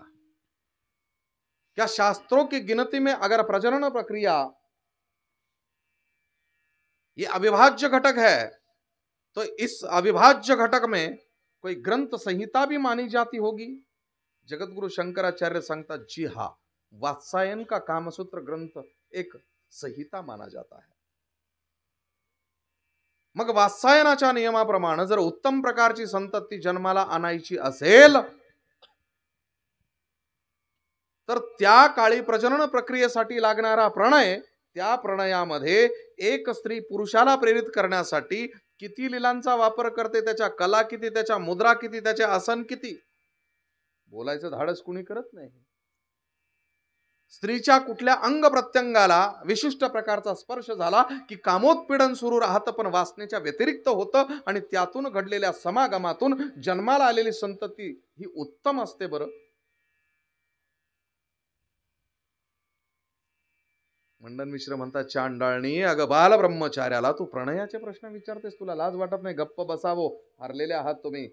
क्या शास्त्रों की गिनती में अगर प्रजनन प्रक्रिया ये अविभाज्य घटक है तो इस अविभाज्य घटक में कोई ग्रंथ संहिता भी मानी जाती होगी. जगतगुरु शंकराचार्य सांगतात जी हा, वात्सायन का कामसूत्र ग्रंथ एक संहिता माना जाता है. मग वात्सायनाच्या नियमाप्रमाणे जर उत्तम प्रकारची संतती जन्माला आणायची असेल तर त्या काळी प्रजनन प्रक्रियेसाठी लागणारा प्रणय, त्या प्रणयामध्ये एक स्त्री पुरुषाला प्रेरित करण्यासाठी किती लीलांचा वापर करते, त्याच्या कला किती, त्याच्या मुद्रा किती, त्याचे आसन किती, बोलायचं धाडस कुणी करत नाही. स्त्रीच्या कुठल्या अंग प्रत्यंगाला विशिष्ट प्रकारचा स्पर्श झाला की कामोत्पीडन सुरू राहतं, पण वासनेच्या व्यतिरिक्त होतं, आणि त्यातून घडलेल्या समागमातून जन्माला आलेली संतती ही उत्तम असते. बरं, मंडन मिश्र म्हणतात चांडाळणी, अगं बाल ब्रह्मचार्याला तू प्रणयाचे प्रश्न विचारतेस, तुला लाज वाटत नाही? गप्प बसावो, हरलेले आहात तुम्ही,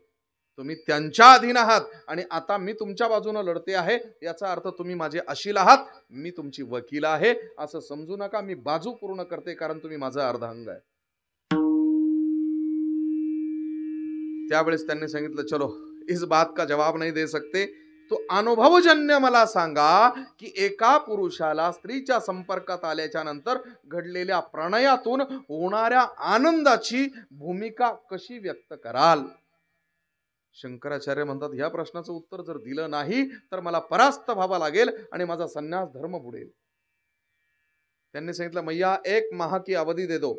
तुम्ही त्यांच्या अधीन आहात, आणि आता मी तुमच्या बाजूने लढते आहे, याचा अर्थ तुम्ही माझे अशील आहात, मी तुमची वकील आहे असं समजू नका. मी बाजू पूर्ण करते कारण तुम्ही माझा अर्धांग आहे. त्यावेळेस त्यांनी सांगितलं चलो इस बात का जवाब नहीं दे सकते, तो अनुभवजन्य मला सांगा की एका पुरुषाला स्त्रीच्या संपर्कात आल्याच्या नंतर घडलेल्या प्रणयातून होणाऱ्या आनंदाची भूमिका कशी व्यक्त कराल. शंकराचार्य म्हणतात ह्या प्रश्नाचं उत्तर जर दिलं नाही तर मला परास्त व्हावा लागेल आणि माझा संन्यास धर्म बुडेल. त्यांनी सांगितलं मैया 1 माह की अवधी दे दो.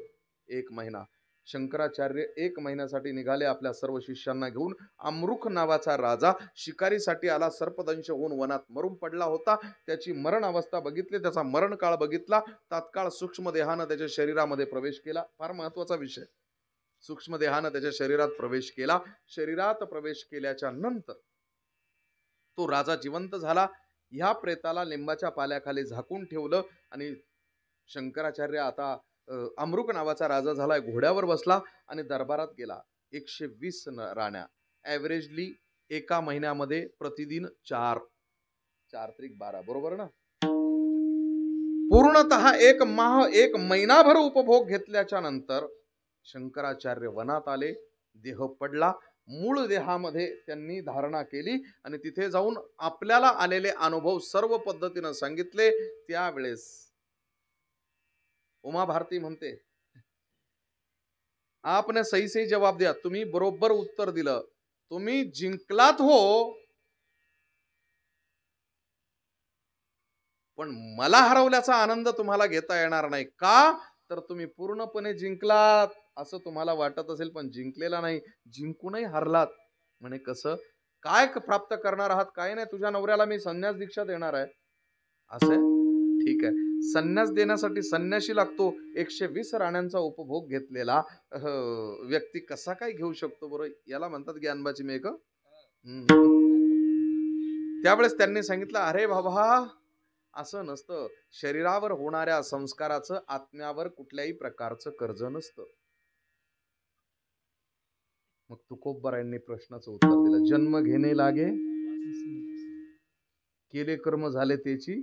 1 महिना. शंकराचार्य 1 महिन्यासाठी निघाले आपल्या सर्व शिष्यांना घेऊन. अमृख नावाचा राजा शिकारीसाठी आला, सर्पदंश होऊन वनात मरून पडला होता. त्याची मरण अवस्था बघितली, त्याचा मरण काळ बघितला. तात्काळ सूक्ष्म देहानं त्याच्या शरीरामध्ये प्रवेश केला. फार महत्वाचा विषय. सूक्ष्म देहानं त्याच्या शरीरात प्रवेश केला. शरीरात प्रवेश केल्याच्या नंतर तो राजा जिवंत झाला. ह्या प्रेताला लिंबाच्या पाल्याखाली झाकून ठेवलं आणि शंकराचार्य आता अमृक नावाचा राजा झाला, घोड्यावर बसला आणि दरबारात गेला. 120 राण्या ॲव्हरेजली एका महिन्यामध्ये प्रतिदिन 4 त्रिक 12, बरोबर ना. पूर्णतः 1 माह 1 महिनाभर उपभोग घेतल्याच्या नंतर शंकराचार्य वनात आले. देह पडला. मूळ देहामध्ये त्यांनी धारणा केली आणि तिथे जाऊन आपल्याला आलेले अनुभव सर्व पद्धतीने सांगितले. त्यावेळेस उमा भारती म्हणते आपने सही सही जवाब दिया, तुम्ही बरोबर उत्तर दिलं, तुम्ही जिंकलात हो, पण मला हरवल्याचा आनंद तुम्हाला घेता येणार नाही. का तर तुम्ही पूर्णपणे जिंकलात असं तुम्हाला वाटत असेल, पण जिंकलेला नाही, जिंकूनही हरलात. म्हणे कसं काय प्राप्त करणार आहात? काय नाही, तुझ्या नवऱ्याला मी संन्यास दीक्षा देणार आहे. असं ठीक आहे, संन्यास देण्यासाठी संन्याशी लागतो. 120 राण्यांचा उपभोग घेतलेला व्यक्ती कसा काय घेऊ शकतो? बरं, याला म्हणतात ज्ञानबाची मेघ. त्यावेळेस त्यांनी सांगितलं अरे बाबा असं नसतं. शरीरावर होणाऱ्या संस्काराचं आत्म्यावर कुठल्याही प्रकारचं कर्ज नसतं. मग तुकोबरायांनी प्रश्नाचं उत्तर दिलं, जन्म घेणे लागे केले कर्म झाले त्याची.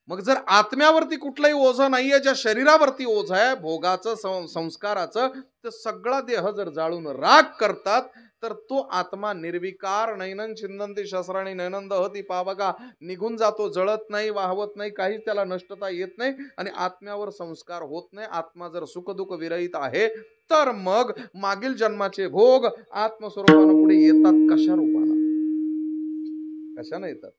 मग जर आत्म्यावरती कुठलाही ओझं नाहीये, ज्या शरीरावरती ओझ आहे भोगाचं संस्काराचं, तर सगळा देह जर जाळून राख करतात तर तो आत्मा निर्विकार, नैनन छिंदंती शस्त्राणी नैनन दहती पावका, निघून जातो, जळत नाही, वाहवत नाही, काहीच त्याला नष्टता येत नाही आणि आत्म्यावर संस्कार होत नाही. आत्मा जर सुखदुःख विरहित आहे तर मग मागील जन्माचे भोग आत्मस्वरूपानं पुढे येतात. कशा रूपानं? कशाने येतात?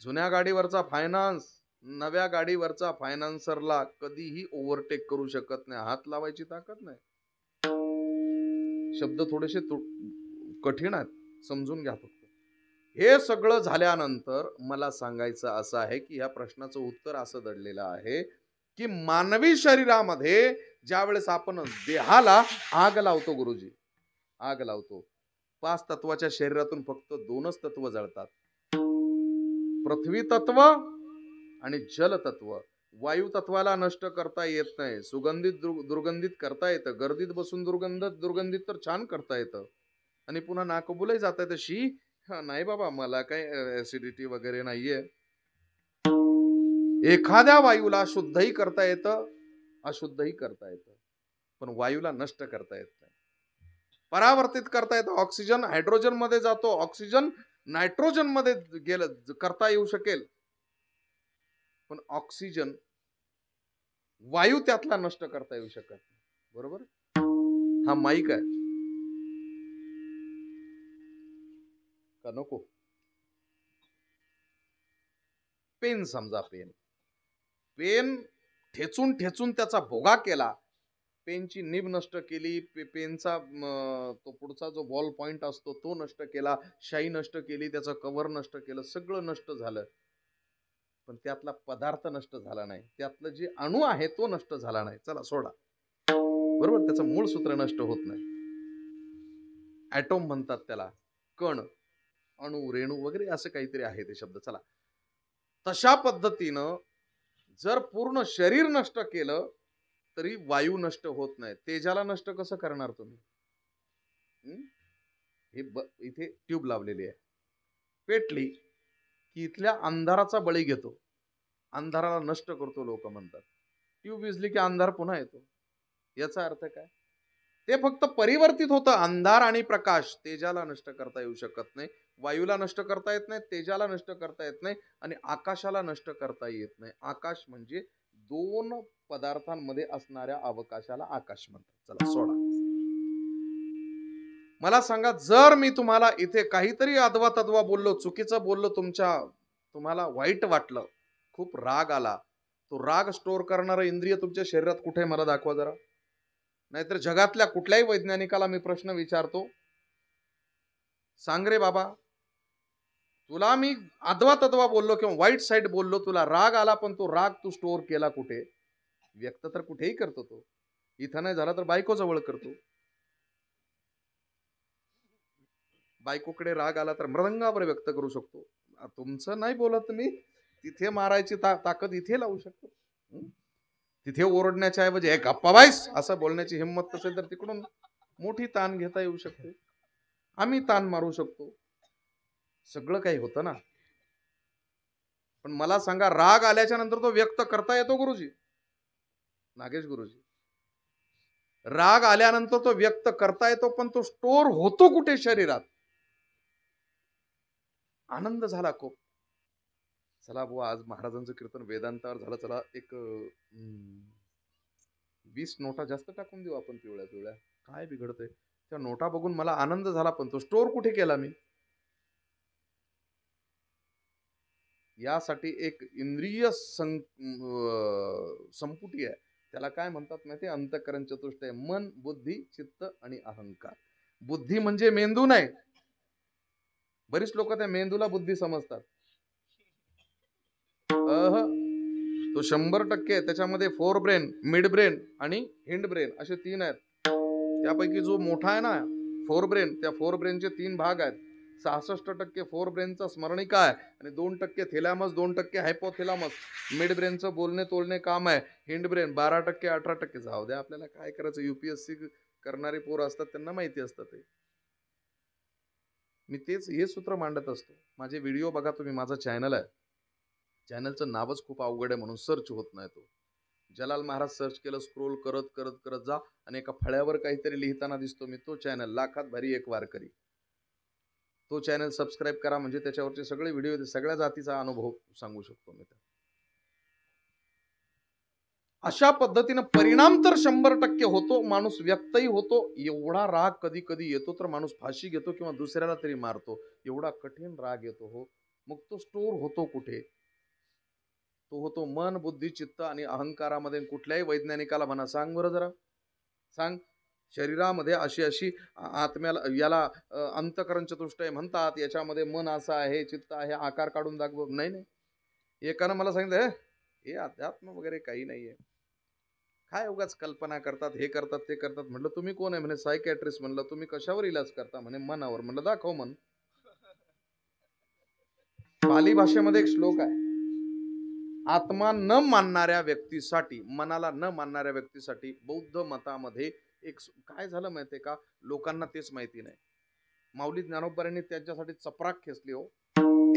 जुन्या गाडीवरचा फायनान्स नव्या गाडीवरचा फायनान्सरला कधीही ओव्हरटेक करू शकत नाही, हात लावायची ताकद नाही. शब्द थोडेसे कठीण आहेत, समजून घ्या फक्त. हे सगळं झाल्यानंतर मला सांगायचं असं आहे की या प्रश्नाचं उत्तर असं दडलेलं आहे की मानवी शरीरामध्ये ज्यावेळेस आपण देहाला आग लावतो गुरुजी, आग लावतो, 5 तत्वाच्या शरीरातून फक्त 2च तत्व जळतात, पृथ्वी तत्व आणि जल तत्व. वायू तत्वाला नष्ट करता येत नाही, सुगंधित दुर्गंधित करता येतं, गर्दीत बसून दुर्गंधित तर छान करता येतं, आणि पुन्हा नाकबुलही जाता येतं. नाही बाबा, मला काही ऍसिडिटी वगैरे नाहीये. एखाद्या वायूला शुद्धही करता येतं, अशुद्धही करता येतं, पण वायूला नष्ट करता येत नाही. परावर्तित करता येतं, ऑक्सिजन हायड्रोजन मध्ये जातो, ऑक्सिजन नायट्रोजन मध्ये गेलं करता येऊ शकेल, पण ऑक्सिजन वायू त्यातला नष्ट करता येऊ शकत नाही. बरोबर. हा माईक आहे का नको? पेन समजा, पेन पेन ठेचून ठेचून त्याचा भोगा केला, पेनची निब नष्ट केली, पेनचा तो पुढचा जो बॉल पॉइंट असतो तो नष्ट केला, शाई नष्ट केली, त्याचं कव्हर नष्ट केलं, सगळं नष्ट झालं, पण त्यातला पदार्थ नष्ट झाला नाही, त्यातलं जे अणू आहे तो नष्ट झाला नाही. चला सोडा, बरोबर, त्याचं मूळ सूत्र नष्ट होत नाही. ॲटॉम म्हणतात त्याला, कण, अणू, रेणू वगैरे असं काहीतरी आहे ते शब्द. चला, तशा पद्धतीनं जर पूर्ण शरीर नष्ट केलं तरी वायू नष्ट होत नाही. तेजाला नष्ट कसं करणार तुम्ही? इथे ट्यूब लावलेली आहे, पेटली की इथल्या अंधाराचा बळी घेतो, अंधाराला नष्ट करतो लोक म्हणतात. ट्यूब विजली की अंधार पुन्हा येतो. याचा अर्थ काय? ते फक्त परिवर्तित होतं. अंधार आणि प्रकाश तेजाला नष्ट करता येऊ शकत नाही, वायूला नष्ट करता येत नाही, तेजाला नष्ट करता येत नाही, आणि आकाशाला नष्ट करता येत नाही. आकाश म्हणजे 2 पदार्थांमध्ये असणाऱ्या अवकाशाला आकाश म्हणतात. चला सोडा. मला सांगा, जर मी तुम्हाला इथे काहीतरी अदवा तद्वा बोललो, चुकीचं बोललो, तुम्हाला वाईट वाटलं, खूप राग आला, तो राग स्टोअर करणारं इंद्रिय तुमच्या शरीरात कुठे आहे मला दाखवा जरा. नाहीतर जगातल्या कुठल्याही वैज्ञानिकाला मी प्रश्न विचारतो, सांग रे बाबा, तुला मी अदवा तद्वा बोललो किंवा वाईट साईड बोललो, तुला राग आला, पण तो राग तू स्टोअर केला कुठे? व्यक्त तर कुठेही करतो तो. इथं नाही झाला तर बायको जवळ करतो. बायकोकडे राग आला तर मृदंगावर व्यक्त करू शकतो. तुमचं नाही बोलत मी, तिथे मारायची ताकद इथे लावू शकतो. तिथे ओरडण्याच्या ऐवजी एक गप्पा बाईस असं बोलण्याची हिंमत असेल तर तिकडून मोठी ताण घेता येऊ शकते, आम्ही ताण मारू शकतो, सगळं काही होतं ना. पण मला सांगा, राग आल्याच्या नंतर तो व्यक्त करता येतो गुरुजी? नागेश गुरुजी, राग आल्यानंतर तो व्यक्त करता येतो, पण तो स्टोअर होतो कुठे शरीरात? आनंद झाला खूप, चला बुवा आज महाराजांचं कीर्तन वेदांतावर झालं, चला एक 20 नोटा जास्त टाकून देऊ आपण, पिवळ्या पिवळ्या, काय बिघडतंय? त्या नोटा बघून मला आनंद झाला, पण तो स्टोअर कुठे केला मी? यासाठी एक इंद्रिय संपुटी आहे, त्याला काय म्हणतात माहिती? अंतःकरण चतुष्टय, मन, बुद्धी, चित्त आणि अहंकार. बुद्धी म्हणजे मेंदू नाही. बरीच लोक त्या मेंदूला बुद्धी समजतात. तो 100% आहे. त्याच्यामध्ये 4 ब्रेन, मिड ब्रेन आणि हिंड ब्रेन असे 3 आहेत. त्यापैकी जो मोठा आहे ना 4 ब्रेन, त्या 4 ब्रेनचे 3 भाग आहेत. 66% 4 ब्रेनचा स्मरणिका आहे आणि 2% थेलॅमस, 2% हायपोथेलॅमस. मिड ब्रेनचं बोलणे तोलणे काम आहे. हिंड ब्रेन 12%, 18%. जाऊ द्या, आपल्याला काय करायचं, UPSC करणारे पोरं असतात त्यांना माहिती असतं ते. मी हे सूत्र मांडत असतो. माझे व्हिडिओ बघा तुम्ही, माझा चॅनल आहे, चॅनलचं नावच खूप अवघड आहे म्हणून सर्च होत नाही. तो जलाल महाराज सर्च केलं, स्क्रोल करत करत करत जा आणि एका फळ्यावर काहीतरी लिहिताना दिसतो मी, तो चॅनल लाखात भारी एक वारकरी, तो चॅनल सबस्क्राईब करा, म्हणजे त्याच्यावरचे सगळे व्हिडिओ, सगळ्या जातीचा अनुभव सांगू शकतो मी. अशा पद्धतीनं परिणाम तर 100% होतो, माणूस व्यक्तही होतो. एवढा राग कधी कधी येतो तर माणूस फाशी घेतो किंवा दुसऱ्याला तरी मारतो, एवढा कठीण राग येतो हो. मग तो स्टोअर होतो कुठे? तो होतो मन, बुद्धी, चित्त आणि अहंकारामध्ये. कुठल्याही वैज्ञानिकाला म्हणा, सांग बरं जरा, सांग शरीरामध्ये अशी अशी आत्म्याला याला अंतःकरण चतुष्टय म्हणतात, याच्यामध्ये मन असं आहे, चित्त आहे, आकार काढून दाखव. नाही नाही, एकानं मला सांगितलं, हे अध्यात्म वगैरे काही नाहीये, काय उगाच कल्पना करतात, हे करतात ते करतात. म्हटलं तुम्ही कोण आहे? म्हणे सायकॅट्रिस्ट. म्हणलं तुम्ही कशावर इलाज करता? म्हणे मनावर. म्हणलं दाखव मन. पाली भाषेमध्ये एक श्लोक आहे, आत्मा न मानणाऱ्या व्यक्तीसाठी, मनाला न मानणाऱ्या व्यक्तीसाठी बौद्ध मतामध्ये एक काय झालं माहितीये का, लोकांना तेच माहिती नाही. माऊली ज्ञानोबरांनी त्यांच्यासाठी चपराक खेचली हो.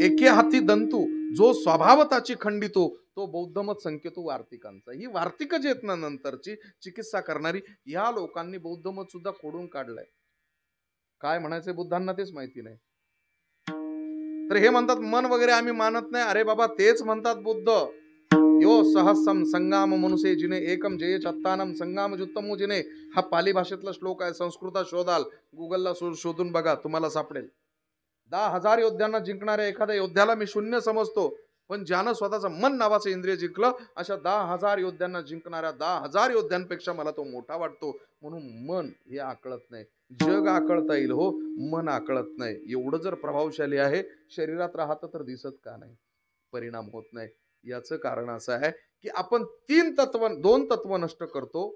एके हाती दंतू जो स्वभावताची खंडितो, तो बौद्धमत संकेतो वार्तिकांचा. ही वार्तिक जे आहेत ना, नंतरची चिकित्सा करणारी, या लोकांनी बौद्धमत सुद्धा खोडून काढलंय. काय म्हणायचंय बुद्धांना तेच माहिती नाही. तर हे म्हणतात मन वगैरे आम्ही मानत नाही. अरे बाबा, तेच म्हणतात बुद्ध, यो सहस्रम संगाम मनुसे जिने एकम जये चत्तानम संगाम जुत्तमो जिने. हा पाली भाषेतला श्लोक आहे. संस्कृतात शोधाल, गुगलला शोधून बघा, तुम्हाला सापडेल. 10,000 योद्ध्यांना जिंकणाऱ्या एखाद्या योद्ध्याला मी शून्य समजतो, पण ज्यानं स्वतःचं मन नावाचं इंद्रिय जिंकलं, अशा 10,000 योद्ध्यांना जिंकणाऱ्या 10,000 योद्ध्यांपेक्षा मला तो मोठा वाटतो. म्हणून मन हे आकळत नाही. जग आकळता येईल हो, मन आकळत नाही. एवढं जर प्रभावशाली आहे, शरीरात राहतं तर दिसत का नाही, परिणाम होत नाही. याचं कारण असं आहे की आपण 2 तत्व नष्ट करतो,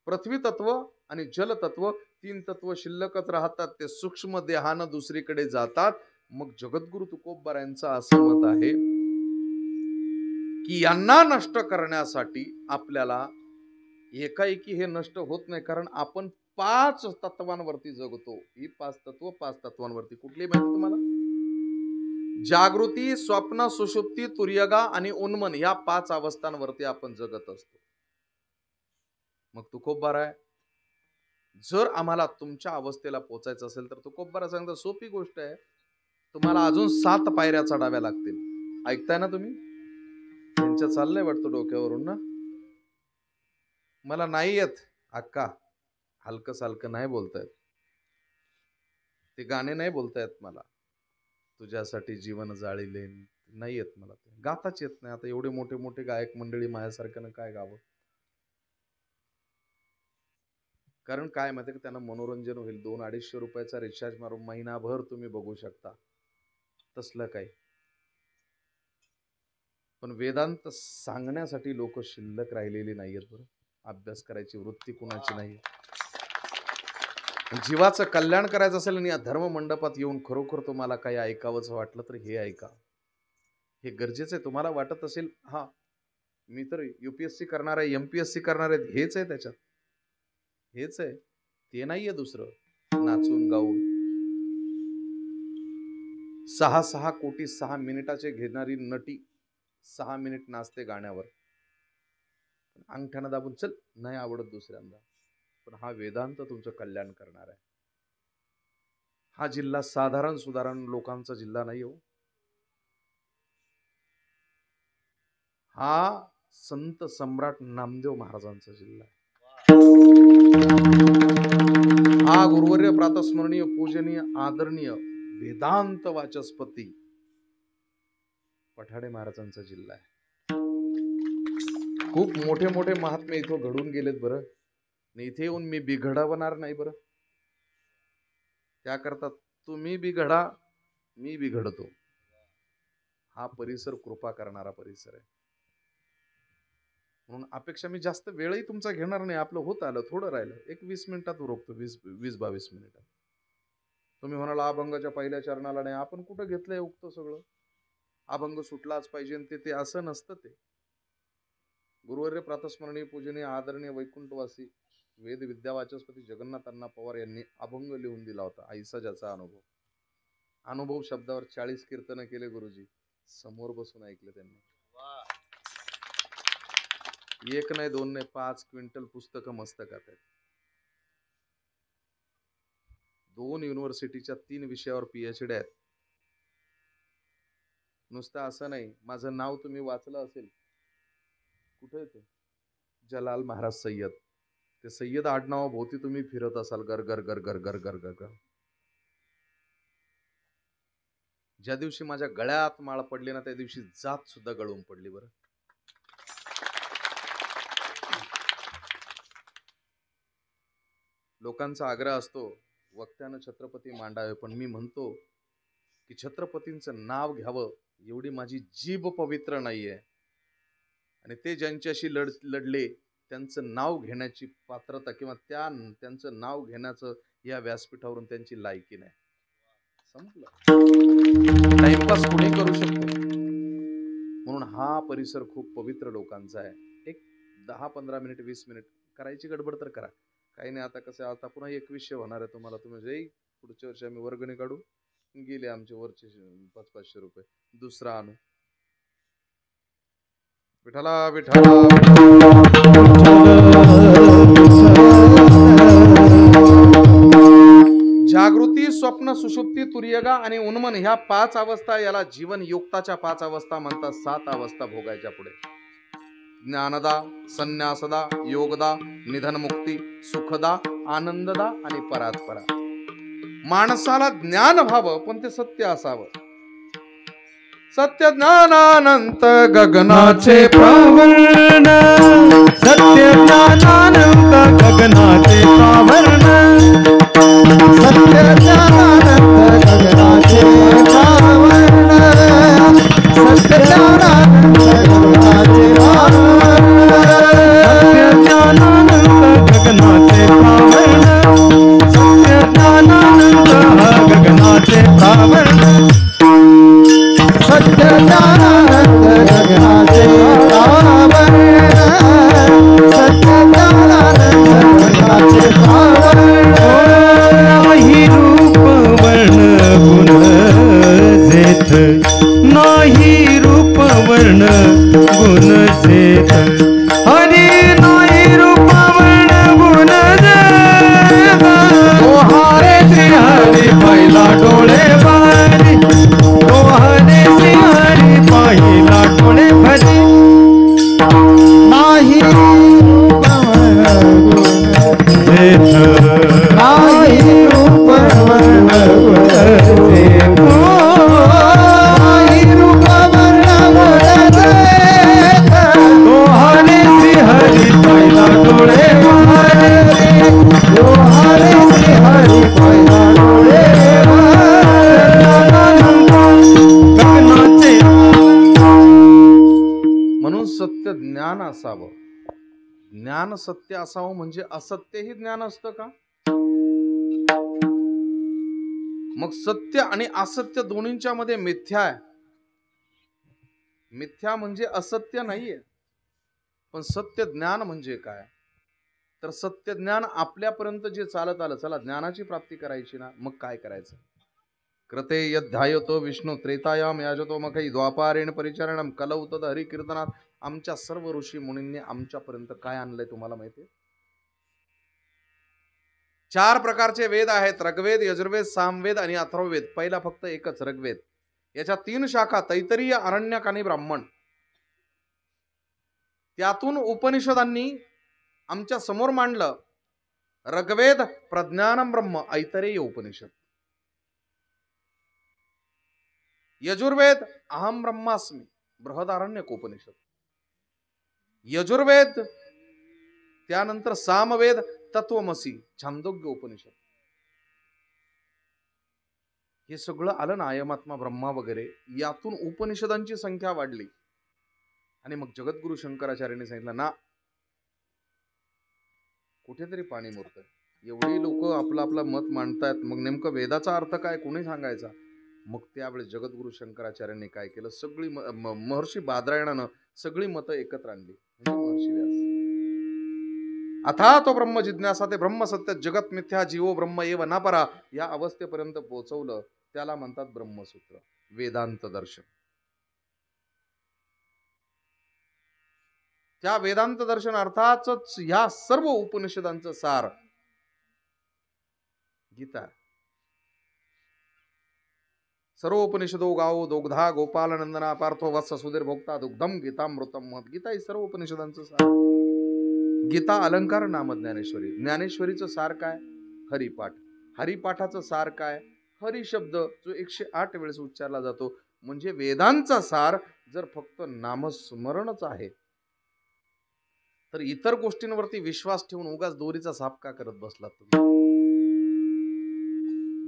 पृथ्वी तत्व आणि जल तत्व. 3 तत्व शिल्लकच राहतात, ते सूक्ष्म देहानं दुसरीकडे जातात. मग जगद्गुरु तुकोबारायांचं असं मत आहे की यांना नष्ट करण्यासाठी आपल्याला एकाएकी हे नष्ट होत नाही, कारण आपण 5 तत्वांवरती जगतो. ही 5 तत्वांवरती कुठली माहिती तुम्हाला? जागृती, स्वप्न, सुषुप्ती, तुर्यगा आणि उन्मन, या 5 अवस्थांवरती आपण जगत असतो. मग तुकोबाराय, जर आम्हाला तुमच्या अवस्थेला पोचायचं असेल तर तुकोबारा सांगतात सोपी गोष्ट आहे, तुम्हाला अजून 7 पायऱ्या चढाव्या लागतील. ऐकताय ना तुम्ही? त्यांच्या चाललंय वाटतं डोक्यावरून ना. मला नाही येत अक्का, हलकं सालकं नाही बोलतायत, ते गाणे नाही बोलतायत मला, तुझ्यासाठी जीवन जाळीले, नाही येत मला, ते गाताच येत नाही. आता एवढे मोठे मोठे गायक मंडळी माझ्यासारख्यानं काय गावं? कारण काय माहिती का, त्यांना मनोरंजन होईल. 200-250 रुपयाचा रिचार्ज मारून महिनाभर तुम्ही बघू शकता, तसलं काही. पण वेदांत सांगण्यासाठी लोक शिल्लक राहिलेली नाहीयेत बरं. अभ्यास करायची वृत्ती कुणाची नाही. जीवाचं कल्याण करायचं असेल आणि या धर्म मंडपात येऊन खरोखर तुम्हाला काही ऐकावंच वाटलं तर हे ऐका, हे गरजेचं आहे. तुम्हाला वाटत असेल हा मी तर UPSC करणार आहे, MPSC करणार आहे, हेच आहे त्याच्यात, हेच आहे, ते नाहीये दुसरं नाचून गाऊन. 6 कोटी 6 मिनिटाचे घेणारी नटी 6 मिनिट नाचते गाण्यावर, अंगठ्यानं दाबून चल, नाही आवडत दुसऱ्यांदा. पण हा वेदांत तुमचं कल्याण करणार आहे. हा जिल्हा साधारण सुधारण लोकांचा जिल्हा नाही हो, हा संत सम्राट नामदेव महाराजांचा जिल्हा आहे. हा गुरुवर्य प्रातस्मरणीय पूजनीय आदरणीय वेदांत वाचस्पती पठाडे महाराजांचा जिल्हा आहे. खूप मोठे मोठे महात्मे इथं घडून गेलेत बरं. इथे येऊन मी बिघडवणार नाही बरं, त्याकरता तुम्ही बिघडा, मी बिघडतो. हा परिसर कृपा करणारा परिसर आहे. म्हणून अपेक्षा मी जास्त वेळही तुमचा घेणार नाही. आपलं होत आलं, थोडं राहिलं, एक 20 मिनिटात उरकतो, 20-22 मिनिटात. तुम्ही म्हणाल अभंगाच्या पहिल्या चरणाला नाही, आपण कुठं घेतलंय उगतं सगळं, अभंग सुटलाच पाहिजे ते असं नसतं. ते गुरुवर्य प्रातस्मरणीय पूजनीय आदरणीय वैकुंठवासी वेद विद्या वाचस्पती जगन्नाथ अण्णा पवार यांनी अभंग लिहून दिला होता. ऐसा ज्याचा अनुभव शब्दावर 40 कीर्तन केले गुरुजी, समोर बसून ऐकले त्यांनी. 1 नाही 2 नाही 5 क्विंटल पुस्तकं मस्तकात आहेत. 2 युनिव्हर्सिटीच्या 3 विषयावर PhD आहेत. नुसतं असं नाही, माझं नाव तुम्ही वाचलं असेल, कुठे आहे ते जलाल महाराज सय्यद, ते सय्यद आडनावाभोवती तुम्ही फिरत असाल गर गर गर गर गर गर गर गर. ज्या दिवशी माझ्या गळ्यात माळ पडली ना, त्या दिवशी जात सुद्धा गळून पडली बरं. लोकांचा आग्रह असतो वक्त्यानं छत्रपती मांडावे, पण मी म्हणतो की छत्रपतींचं नाव घ्यावं एवढी माझी जीभ पवित्र नाहीये. आणि ते ज्यांच्याशी लढले त्यांचं नाव घेण्याची पात्रता किंवा त्यांचं नाव घेण्याचं या व्यासपीठावरून त्यांची लायकी नाही. संपलं. टाइमपास कुणी करू शकतो. म्हणून हा परिसर खूप पवित्र लोकांचा आहे. एक 10-15 मिनिट 20 मिनिट करायची गडबड तर करा. काही नाही. आता कसं आता पुन्हा 2100 होणार आहे तुम्हाला. तुम्ही जाई पुढच्या वर्षी आम्ही वर्गणी काढू, गेले आमचे वरचे 500-500 रुपये दुसरा आणू. विठ्ठला विठ्ठला जागृती, स्वप्न, सुषुप्ती, तुर्यगा आणि उन्मन ह्या 5 अवस्था, याला जीवन युक्ताच्या 5 अवस्था म्हणतात. 7 अवस्था भोगायच्या पुढे ज्ञानदा, संन्यासदा, योगदा, निधनमुक्ती, सुखदा, आनंददा आणि परात्परा. माणसाला ज्ञान व्हावं पण ते सत्य असावं. सत्य ज्ञानानंत गगनाचे प्रावरण, सत्य ज्ञानानंद गगनाचे प्रावरण, सत्य ज्ञानानंद गगनाचे प्रावरण, सत्य ज्ञानानंद गगनाचे प्रावरण, सत्य ज्ञानानंद गगनाचे प्रावरण, सत्य ज्ञानानंद गगनाचे प्रावरण, सत्य ज्ञानानंद गगनाचे प्रावरण, सत्य ज्ञानानंद गगनाचे प्रावरण. नाही रूप वर्ण गुण जेथ, नाही रूप वर्ण गुण जेथ, हरी नाही रूप वर्ण गुण जेथ. दोहारे श्री हरी पहिला डोळे बारी, दोहारे श्री हरी पहिला डोळे भरी. नाही रूप वर्ण गुण जेथ, नाही रूप वर्ण गुण जेथ, नाही रूप वर्ण गुण जेथ. दोहारे श्री हरी पहिला डोळे बारी, दोहारे श्री हरी पहिला डोळे गगनाचे. म्हणून सत्य ज्ञान असावं. ज्ञान सत्य असावं म्हणजे असत्यही ज्ञान असतं का? मग सत्य आणि असत्य दोन्हींच्या मध्ये मिथ्या आहे. मिथ्या म्हणजे असत्य नाहीये. पण सत्य ज्ञान म्हणजे काय? तर सत्य ज्ञान आपल्यापर्यंत जे चालत आलं. चला ज्ञानाची प्राप्ती करायची ना, मग काय करायचं? कृते यध्यायतो विष्णू त्रेतायाम याजतो मखै द्वापारेण परिचरणम कलौ तद हरि कीर्तनात. आमच्या सर्व ऋषी मुनींनी आमच्यापर्यंत काय आणलंय तुम्हाला माहितीये? 4 प्रकारचे वेद आहेत. ऋग्वेद, यजुर्वेद, सामवेद आणि अथर्ववेद. पहिला फक्त एकच ऋग्वेद. याच्या 3 शाखा तैत्तिरीय, आरण्यक आणि ब्राह्मण. त्यातून उपनिषदांनी आमच्या समोर मांडलं. ऋग्वेद प्रज्ञानम ब्रह्म ऐतरेय उपनिषद. यजुर्वेद अहम ब्रह्मास्मि बृहदारण्यक उपनिषद. यजुर्वेद त्यानंतर सामवेद तत्वमसी छांदोग्य उपनिषद. हे सगळं आलं ना, अयमात्मा ब्रह्मा वगैरे. यातून उपनिषदांची संख्या वाढली. आणि मग जगद्गुरु शंकराचार्यांनी सांगितलं ना, कुठेतरी पाणी मुरतंय. एवढी लोक आपलं आपलं मत मांडतायत, मग नेमकं वेदाचा अर्थ काय कोणी सांगायचा? मग त्यावेळेस जगद्गुरु शंकराचार्यांनी काय केलं? सगळी महर्षी बादरायणानं सगळी मतं एकत्र आणली. महर्षी व्यास अथा तो ब्रह्म जिज्ञासा ते ब्रह्म सत्य जगत मिथ्या जीवो ब्रह्म एव ना परा या अवस्थेपर्यंत पोहोचवलं. त्याला म्हणतात ब्रह्मसूत्र, वेदांत दर्शन. त्या वेदांत दर्शन अर्थातच ह्या सर्व उपनिषदांचं सार गीता. सर्व उपनिषदो गावो दोग्धा गोपालनंदना पार्थो वत्स सुधीर भोक्ता दुग्धम गीतामृतम मत. गीता ही सर्व उपनिषदांचं सार. गीता अलंकार नाम ज्ञानेश्वरी. ज्ञानेश्वरीचं सार काय? हरिपाठ. हरिपाठाचं सार काय? हरी शब्द जो 108 वेळेस उच्चारला जातो. म्हणजे वेदांचा सार जर फक्त नामस्मरणच आहे तर इतर गोष्टींवरती विश्वास ठेवून उगाच दोरीचा साप का करत बसलात तुम्ही?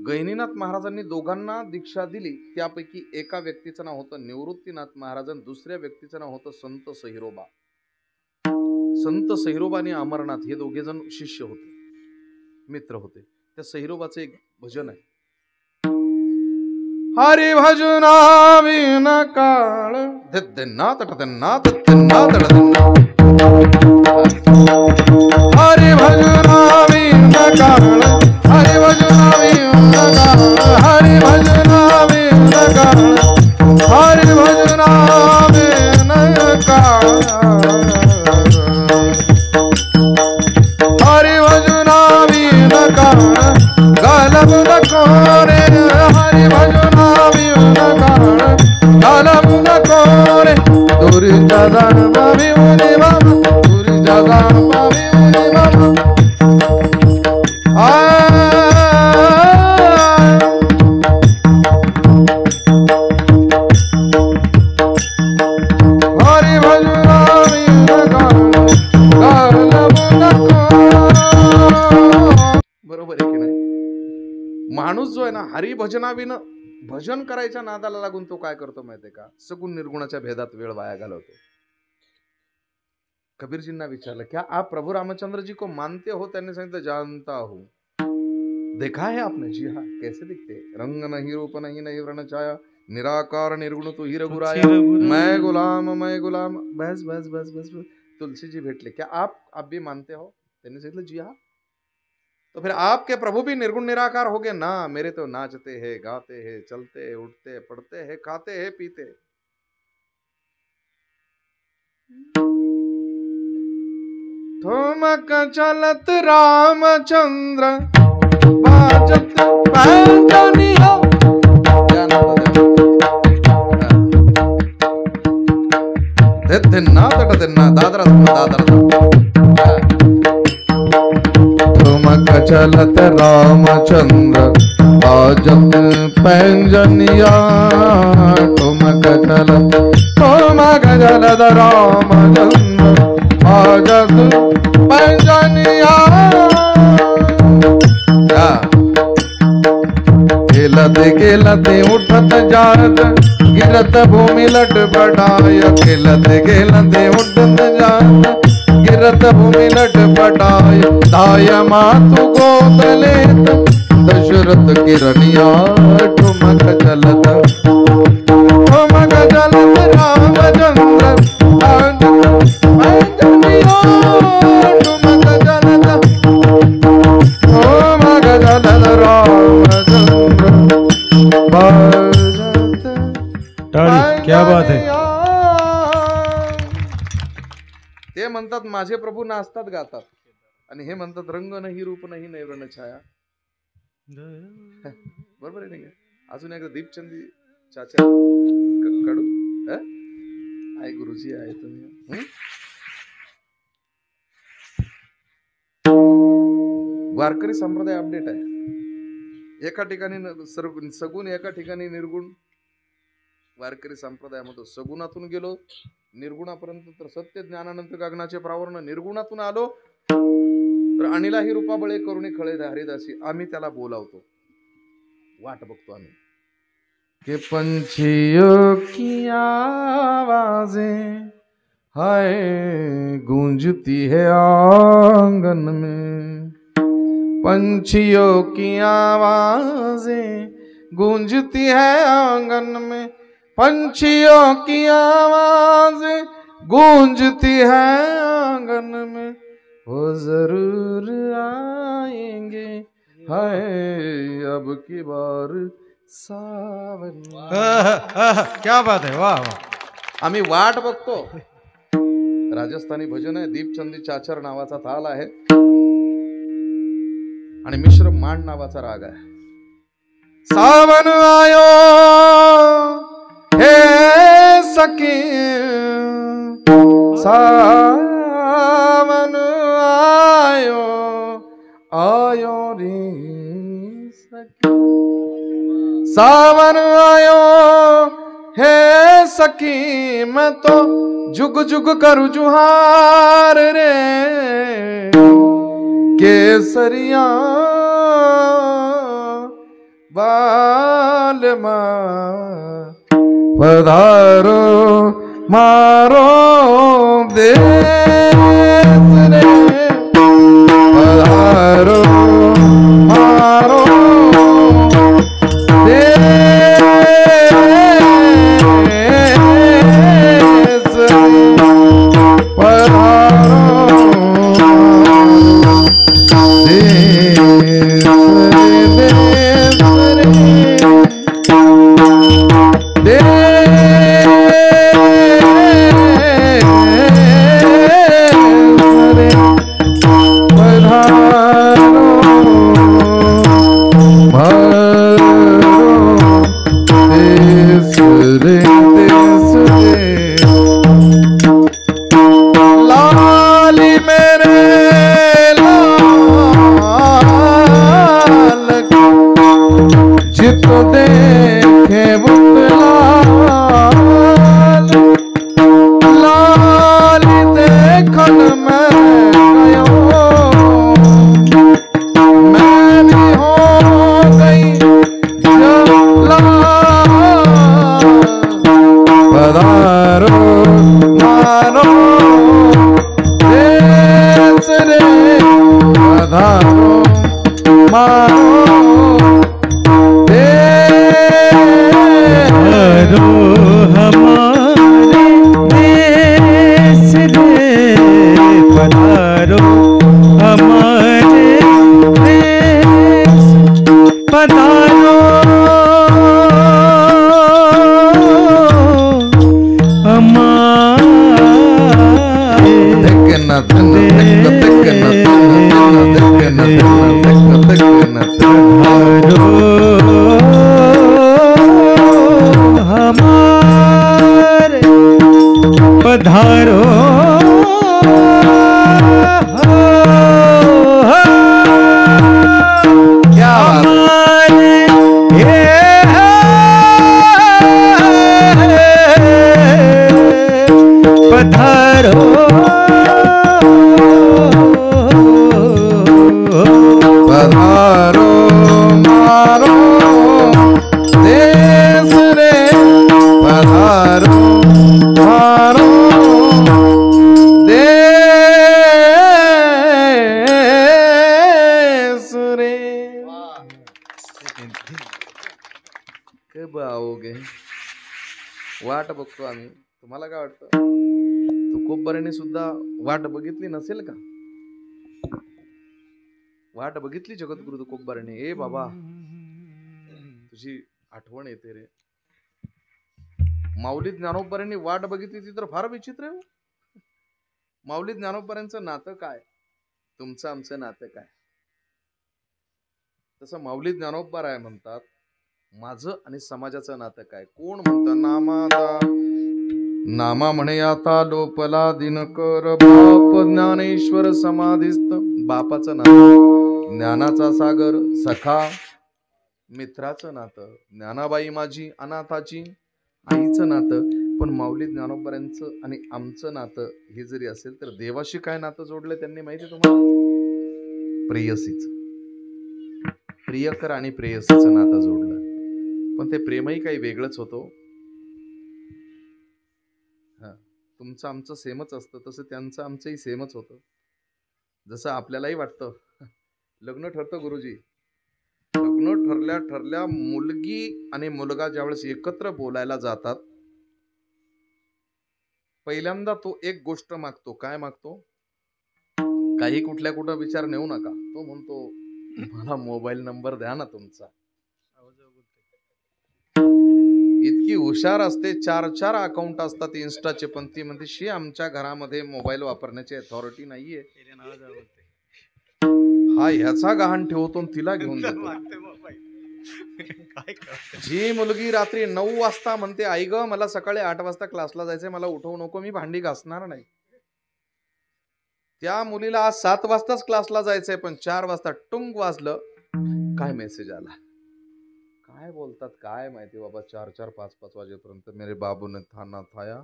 गहिनीनाथ महाराजांनी दोघांना दीक्षा दिली. त्यापैकी एका व्यक्तीचं नाव होतं निवृत्तीनाथ महाराज, दुसऱ्या व्यक्तीचं नाव होतं संत सहिरोबा. संत सहिरोबा आणि अमरनाथ हे दोघे जण शिष्य होते, मित्र होते. त्या सहिरोबाचं एक भजन आहे. हरि भजना विन काळ दिद्दिन्ना तटदिन्ना तत्तिन्ना तटदिन्ना. हरि भजना विन काळ, हरि भजना विन काळ, हरि भजना विन काळ, हरि भजना विन काळ, हरि भजना विन काळ गालब नको रे. हरि भजना विन काळ गालब नको रे. दुरीच्या जाणबा विवने बाबा, दुरीच्या जाणबा विवने बाबा. हरि भजना विन काळ गालब नको. बरोबर आहे की नाही? माणूस जो आहे ना, हरिभजनाविन भजन करायच्या नादाला लागून तो काय करतो माहितीये का? सगुण निर्गुणाच्या भेदात वेळ वाया घालवतो. कबीरजींना विचारलं, क्या आप प्रभु रामचंद्र जी को मानते हो? त्यांनी सांगितलं, जानता हूं. देखा है आपने? जी हाँ. कैसे दिखते? रंग नहीं, रूप नहीं, नहीं वर्ण छाया, निराकार निर्गुण तू ही रघुराया, मैं गुलाम. बस बस बस बस बस. तुलसी जी भेटले, क्या आप भी मानते हो? त्यांनी सांगितलं, जी हाँ. तो फिर आपके प्रभु भी निर्गुण निराकार हो गए ना? मेरे तो नाचते हैं, गाते हैं, चलते हैं, उठते हैं, पढ़ते हैं, खाते हैं, पीते हैं. ठुमक चलत रामचंद्र बाजत पैंजनिया. दिन्ना तट दिन्ना दादरा ठुमक चलत रामचंद्र बाजत पैंजनिया. ठुमक चलत रामचंद्र बाजत पैंजनिया. खेलते उठत जात गिरत भूमि लट पटाय. खेलते उठत जात गिरत भूमि लट पटाय. दाय मातु गोद लेत दशरथ किरनिया. ठुमक चलत रामचंद्र पैंजनिया. ठुमक चलत रामचंद्र बाजत. क्या बात है. ते म्हणतात माझे प्रभू नाचतात गातात, आणि हे म्हणतात रंग नाही, रूप नाही, नैवर्ण छाया. बरोबर आहे नाही? अजून एकदा दीपचंदी चाचा कडू आहे. गुरुजी आहे तुम्ही. वारकरी संप्रदाय अपडेट आहे. एका ठिकाणी सगुण, एका ठिकाणी निर्गुण. वारकरी संप्रदायामध्ये सगुणातून गेलो निर्गुणापर्यंत, तर सत्य ज्ञानानंत गगनाचे प्रावरण. निर्गुणातून आलो तर अनिलाही रूपाबळे करुणी खळे हरिदासी. आम्ही त्याला बोलावतो, वाट बघतो आम्ही. के पंछियों की आवाजें हाय गूंजती है आंगन में. पंछियों की आवाजें गूंजती है आंगन में. पंछियों की आवाजें गूंजती है आंगन में. वो जरूर आएंगे हाय अब की बार सावन. क्या बात है. वाह वाह. आम्ही वाट बघतो. राजस्थानी भजन आहे. दीपचंदी चाचर नावाचा ताल आहे आणि मिश्र मांड नावाचा राग आहे. सावन आयो हे सखी, सावन आयो आयो रे सखी. सावन आयो हे सखी, मैं तो जुग जुग करू जुहार रे केसरिया बालमा पधारो मारो देश रे पधारो मारो देश रे पधारो कब आओगे वाट बघतो आम्ही. तुम्हाला काय वाटतं तुकोबराने सुद्धा वाट बघितली नसेल का? वाट बघितली जगद्गुरु तुकोबराने. ए बाबा तुझी आठवण येते रे. माऊली ज्ञानोबरांनी वाट बघितली ती तर फार विचित्र आहे. माऊली ज्ञानोबरांचं नातं काय, तुमचं आमचं नातं काय? तसं माऊली ज्ञानोबा आहे म्हणतात माझं आणि समाजाचं नातं काय. कोण म्हणतं नामा म्हणे आता लोपला दिनकर बाप ज्ञानेश्वर समाधिस्थ. बापाचं नातं ज्ञानाचा सागर सखा मित्राचं नातं. ज्ञानाबाई माझी अनाथाची आईचं नातं. पण माऊली ज्ञानोबरांचं आणि आमचं नातं हे जरी असेल तर देवाशी काय नातं जोडलं त्यांनी माहिती तुम्हाला? प्रेयसीच. प्रियकर आणि प्रेयसीचं नातं जोडलं. पण ते प्रेमही काही वेगळंच होतं. तुमचं आमचं सेमच असतं तसं त्यांचं आमचंही सेमच होतं. जसं आपल्यालाही वाटतं लग्न ठरतं गुरुजी. लग्न ठरल्या मुलगी आणि मुलगा ज्यावेळेस एकत्र बोलायला जातात पहिल्यांदा तो एक गोष्ट मागतो. काय मागतो? काही कुठं विचार नेऊ नका. तो म्हणतो मला मोबाईल नंबर द्या ना तुमचा. इतकी हुशार असते. 4 अकाउंट असतात इन्स्टाचे. पण ती म्हणते शी आमच्या घरामध्ये मोबाईल वापरण्याची अथॉरिटी नाहीये. हा ह्याचा गहाण ठेवतो तिला घेऊन जातो. जी मुलगी रात्री 9 वाजता म्हणते आई ग मला सकाळी 8 वाजता क्लासला जायचंय मला उठवू नको मी भांडी घासणार नाही. त्या मुलीला आज 7 वाजताच क्लासला जायचंय पण 4 वाजता टुंग वाजलं काय मेसेज आला. काय बोलतात काय माहिती बाबा. 4-4 5-5 वाजेपर्यंत मेरे बाबू ने थाना थाया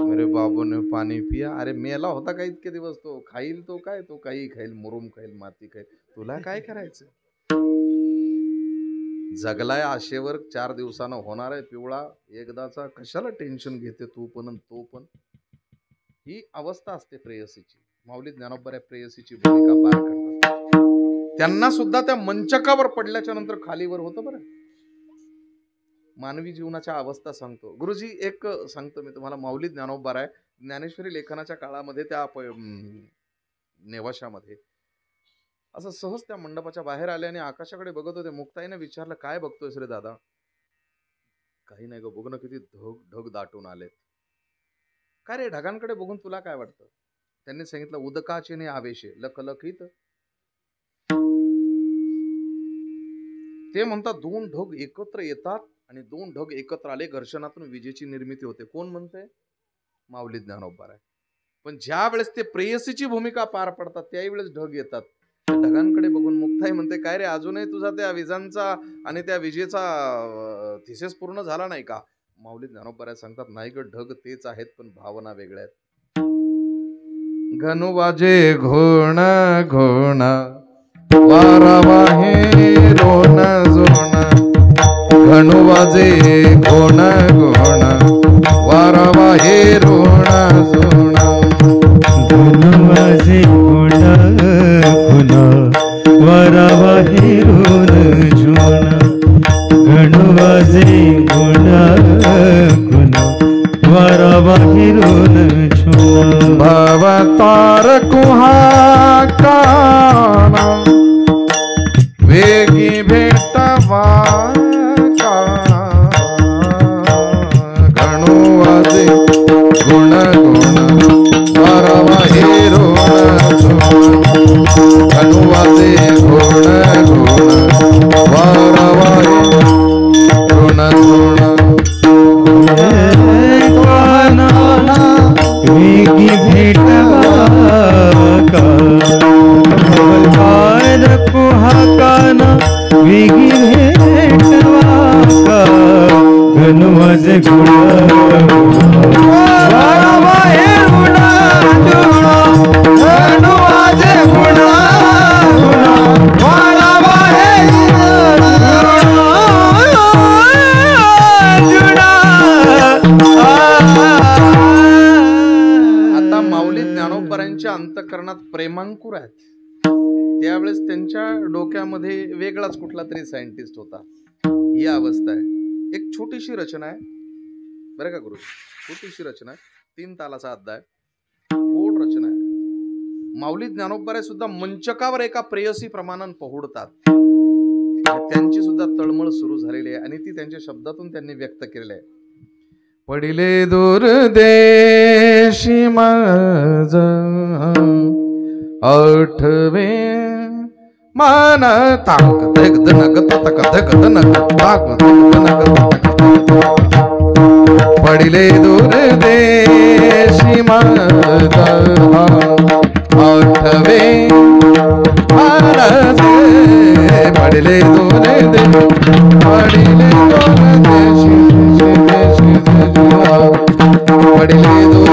मेरे बाबू ने पाणी पिया. अरे मेला होता का इतके दिवस? तो खाईल, तो काय, तो काही खाईल, मुरुम खाईल, माती खाईल, तुला काय करायचं? जगलाय आशेवर, 4 दिवसानं होणार आहे पिवळा, एकदाचा कशाला टेन्शन घेते तू पण आणि तो पण. ही अवस्था असते प्रेयसीची. माऊली ज्ञानोबा प्रेयसीची भूमिका पार करतात. त्यांना सुद्धा त्या मंचकावर पडल्याच्या नंतर खालीवर होतं बरं. मानवी जीवनाच्या अवस्था सांगतो गुरुजी. एक सांगतो मी तुम्हाला. माऊली ज्ञानोबा आहे ज्ञानेश्वरी लेखनाच्या काळामध्ये त्या नेवाशामध्ये असं सहज त्या मंडपाच्या बाहेर आले आणि आकाशाकडे बघत होते. मुक्ताईने विचारलं, काय बघतोयस रे दादा? काही नाही ग, बघ ना किती ढग दाटून आलेत. काय रे, ढगांकडे बघून तुला काय वाटतं? त्यांनी सांगितलं, उदकाचे ने आवेशे लखलखित. ते म्हणतात 2 ढग एकत्र येतात आणि 2 ढग एकत्र आले, घर्षणातून विजेची निर्मिती होते. कोण म्हणते? माऊली ज्ञानोबा आहे. पण ज्या वेळेस ते प्रेयसीची भूमिका पार पडतात त्यावेळेस ढग येतात. ढगांकडे बघून मुक्ताई म्हणते, काय रे, अजूनही तुझा त्या विजांचा आणि त्या विजेचा थिसिस पूर्ण झाला नाही का? माऊली ज्ञानोबा सांगतात, नाही ग, ढग तेच आहेत पण भावना वेगळ्या आहेत. घनु वाजे घोण घोण वारा वाहे रोण जोण. घनु वाजे घोण घोण वारा वाहे रोण जोण. घनु वाजे घोण घोण वारा वाहे रोण जोण. घनु वाजे घोण घोण वारा वाहे रोण जोण. भवतार कुहाकाना वेगी भेटवा का. घणू वाजे गुण गुण वारवा हे रोण जोण. घणू वाजे गुण गुण वारवा हे रोण जोण. वेगी भेटवा का. कुहाकाना वेगी भेटवा का. घनु वाजे गुण वारा वाहे रोण जोण. घनु वाजे गुण गुण वारा वाहे रोण जोण. आता माऊली ज्ञानोबरांच्या अंतःकरणात प्रेमांकुर आहेत. त्यावेळेस त्यांच्या डोक्यामध्ये वेगळाच कुठला तरी सायंटिस्ट होता. ही अवस्था आहे. एक छोटीशी रचना आहे बरं का गुरु, छोटीशी रचना आहे, 3 तालाचा अध्याय, गोड रचना आहे. माऊली ज्ञानोबा सुद्धा मंचकावर एका प्रेयसी प्रमाणात पहुडतात. त्यांची सुद्धा तळमळ सुरू झालेली आहे आणि ती त्यांच्या शब्दातून त्यांनी व्यक्त केलेली आहे. पडिले दूर देशी माझ आठवे मान ताक धक धनक तक धक धनक ताक धक धनक तक. पडिले दूर देशी माझ आठवे मान. पडिले दूर दे पडिले दूर देशी देशी पडिले दूर.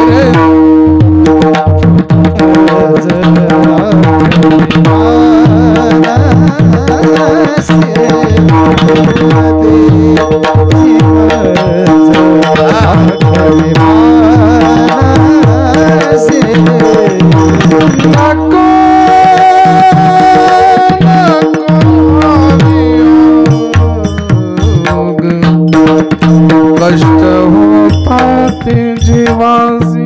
कष्ट होतात जीवासी,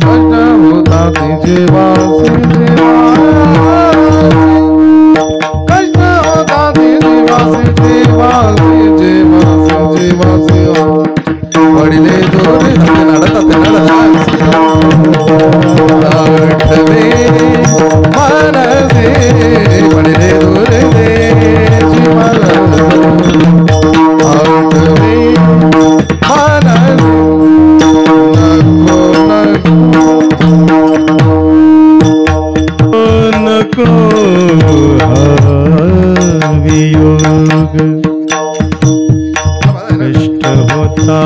कष्ट होतात जीवासी, कष्ट होतात जीवासी, जीवासी जीवासी जीवासी. पडिले दूर नडतात आठवे मनसे. पडिले दूर देशी मनसे आठवे मनसे. नको वियोग कष्ट होता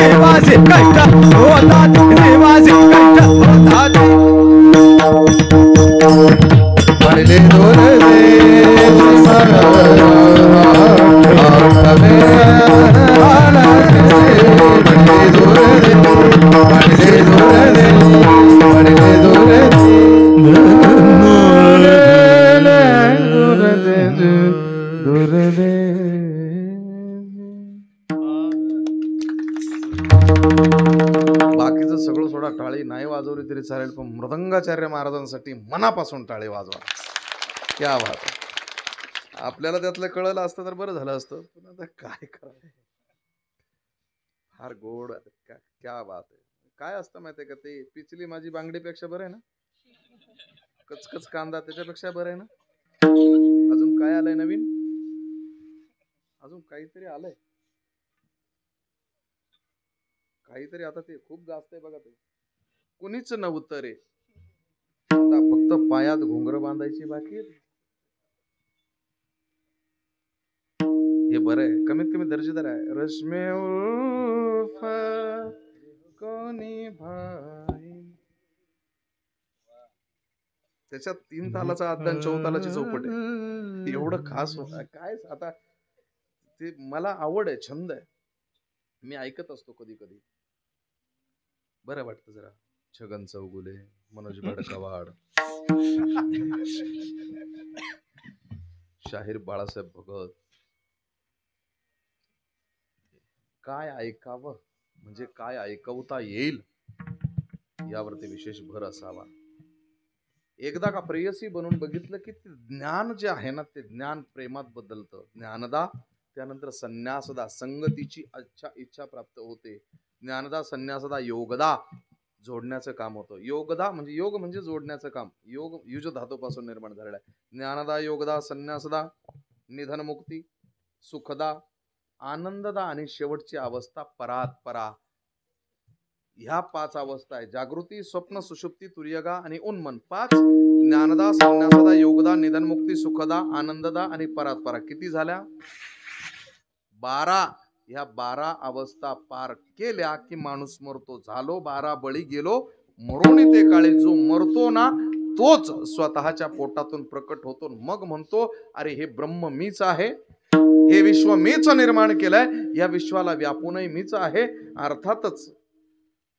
देवाचे कष्ट होतात देवाचे कष्ट होतात पडले दोर बाकीचं सगळं सोडा, टाळी नाही वाजवली तरी चालेल, पण मृदंगाचार्य महाराजांसाठी मनापासून टाळी वाजवा. क्या बात आहे. आपल्याला त्यातलं कळलं असतं तर बरं झालं असतं, पण आता काय करायचं. फार गोड. क्या बात आहे. काय असतं माहितीये का, ते पिचली माझी बांगडीपेक्षा बरं आहे ना, कचकच कांदा त्याच्यापेक्षा बरं आहे ना. अजून काय आलंय नवीन, अजून काहीतरी आलंय, काहीतरी आता ते खूप जास्त आहे बघा, ते कुणीच नव्हतं रे. आता फक्त पायात घुंगर बांधायची बाकी आहे. हे बरं आहे, कमीत कमी दर्जेदार आहे. रश्मे उर्फ कोणी भाई, त्याच्यात 3 तालाचा अद्दान 4 तालाची चौपट आहे. एवढं खास होत काय आता, ते मला आवड आहे, छंद आहे, मी ऐकत असतो कधी कधी, बरं वाटतं जरा. छगन चौगुले, मनोज भडकवाड, शाहीर बाळासाहेब भगत, काय ऐकावं म्हणजे काय ऐकवता येईल यावरती विशेष भर असावा. एकदा का प्रेयसी बनून बघितलं की ते ज्ञान जे आहे ना, ते ज्ञान प्रेमात बदलतं. ज्ञानदा, त्यानंतर संन्यासदा, संगतीची इच्छा प्राप्त होते. ज्ञानदा, संन्यासदा, योगदा, जोडण्याचं काम होतं. योगदा म्हणजे योग म्हणजे जोडण्याचं काम. योग युज धातूपासून निर्माण झालेला आहे. ज्ञानदा, योगदा, संन्यासदा, निधनमुक्ती, सुखदा, आनंददा आणि शेवटची अवस्था परात्परा. ह्या 5 अवस्था आहे. जागृती, स्वप्न, सुषुप्ती, तुर्यगा आणि उन्मन. 5 ज्ञानदा, संन्यासदा, योगदा, निधनमुक्ती, सुखदा, आनंददा आणि परात्परा. किती झाल्या? 12. ह्या 12 अवस्था पार केल्या की माणूस मरतो. झालो 12 बळी गेलो मरून ते काळी. जो मरतो ना तोच स्वतःच्या पोटातून प्रकट होतो. मग म्हणतो अरे हे ब्रह्म मीच आहे, हे विश्व मीच निर्माण केलंय, या विश्वाला व्यापूनही मीच आहे. अर्थातच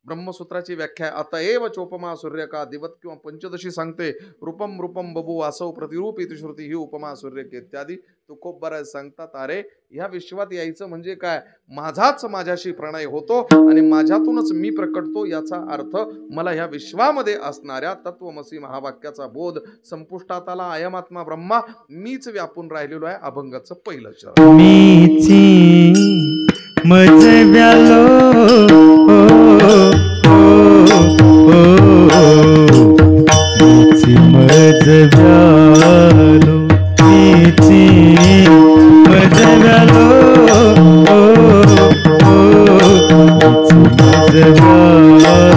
ब्रह्मसूत्राची व्याख्या अतएव चोपमा सूर्य का दिवत किंवा पंचदशी सांगते. रूपम रूपम बबू वासव प्रतिरूप इति श्रुती ही उपमा सूर्य के इत्यादी तुकोबराय सांगतात. अरे ह्या विश्वात यायचं म्हणजे काय, माझाच माझ्याशी प्रणय होतो आणि माझ्यातूनच मी प्रकटतो. याचा अर्थ मला ह्या विश्वामध्ये असणाऱ्या तत्वमसी महावाक्याचा बोध संपुष्टात आला. अयमात्मा ब्रह्मा, मीच व्यापून राहिलेलो आहे. अभंगाचं पहिलं चरण. मीची मज व्यालो मीची मज व्यालो मीची मज व्यालो मीची मज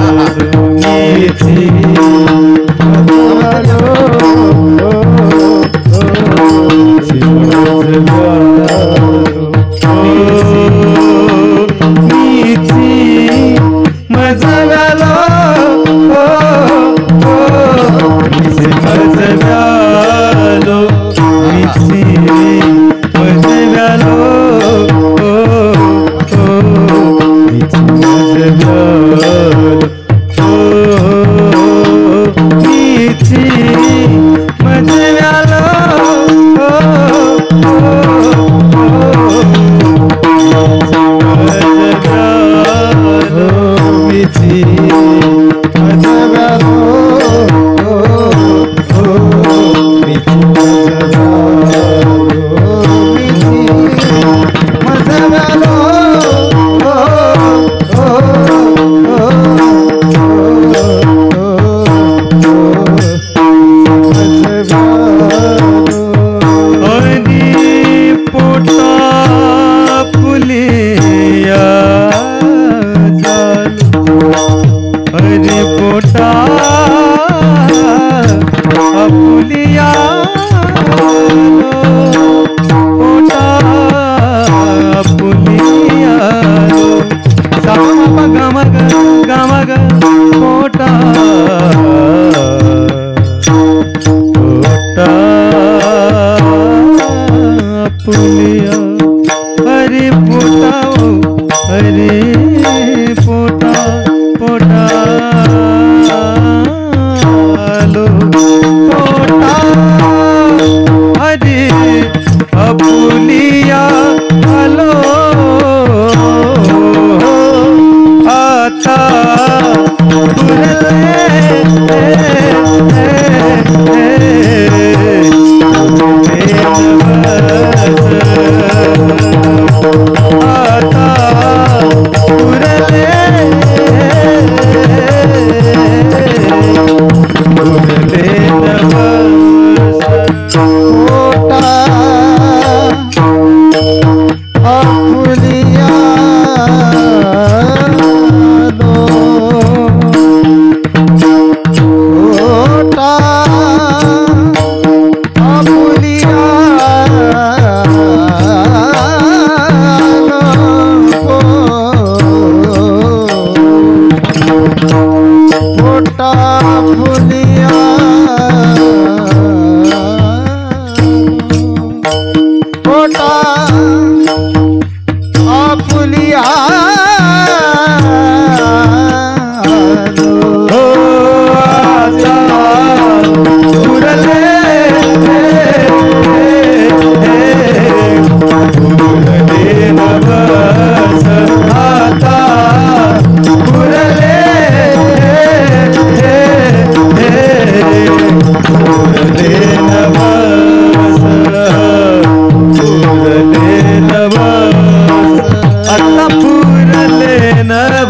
व्यालो मीची मज व्यालो मीची मज व्यालो मीची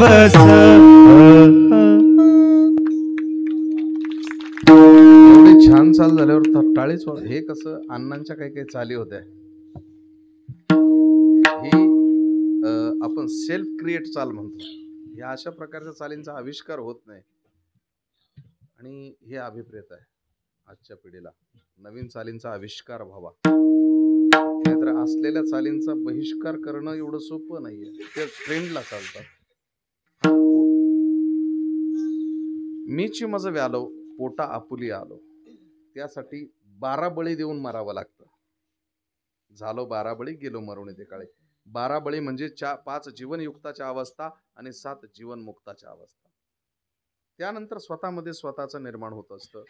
दिवस एवढी छान चाल झाल्यावर टाळीच हे कसं अण्णांच्या काही काही चाली होत्या ही आपण सेल्फ क्रिएट चाल म्हणतो. या अशा प्रकारच्या चालींचा आविष्कार होत नाही आणि हे अभिप्रेत आहे आजच्या पिढीला. नवीन चालींचा आविष्कार व्हावा, नाहीतर असलेल्या चालींचा बहिष्कार करणं एवढं सोपं नाहीये. ते ट्रेंडला चालतात. मीची मज व्यालो पोटा आपुली आलो, त्यासाठी 12 बळी देऊन मारावं लागतं. झालो 12 बळी, गेलो मरून ते काळे. 12 बळी म्हणजे 5 जीवनयुक्ताच्या अवस्था आणि 7 जीवनमुक्ताच्या अवस्था. त्यानंतर स्वतःमध्ये स्वतःचं निर्माण होत असतं.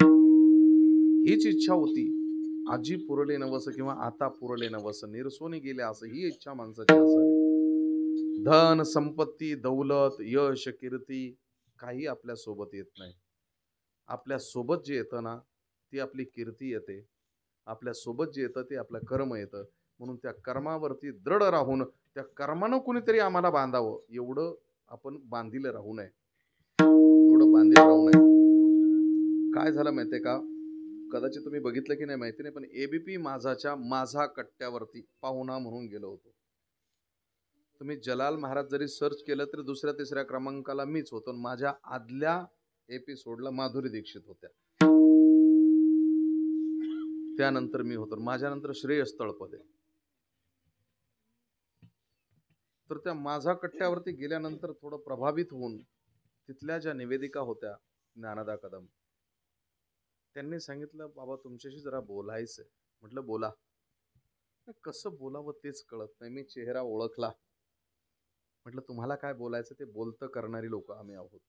हीच इच्छा होती. आजी पुरले नवस किंवा आता पुरले नवस, निरसोनी गेले असं ही इच्छा माणसाची असावी. धन संपत्ती दौलत यश कीर्ती काही आपल्या सोबत येत नाही. आपल्या सोबत जे येतं ना ती आपली कीर्ती येते. आपल्या सोबत जे येतं ते आपलं कर्म येतं. म्हणून त्या कर्मावरती दृढ राहून त्या कर्मानं कुणीतरी आम्हाला बांधावं एवढं आपण बांधिलं राहू नये. एवढं बांधील राहू नये. काय झालं माहितीये का, कदाचित तुम्ही बघितलं की नाही माहिती नाही, पण एबीपी माझाच्या माझा कट्ट्यावरती पाहुणा म्हणून गेलो होतो. तुम्ही जलाल महाराज जरी सर्च केलं तरी 2-3 क्रमांकाला मीच होतो. माझ्या आदल्या एपिसोडला माधुरी दीक्षित होत्या, त्यानंतर मी होतो, माझ्यानंतर श्रेयस तळपदे. तर त्या माझा कट्ट्यावरती गेल्यानंतर थोडं प्रभावित होऊन तिथल्या ज्या निवेदिका होत्या ज्ञानदा कदम, त्यांनी सांगितलं बाबा तुमच्याशी जरा बोलायचंय. म्हटलं बोला. कसं बोलावं तेच कळत नाही. मी चेहरा ओळखला. म्हटलं तुम्हाला काय बोलायचं ते बोलतं करणारी लोक आम्ही आहोत.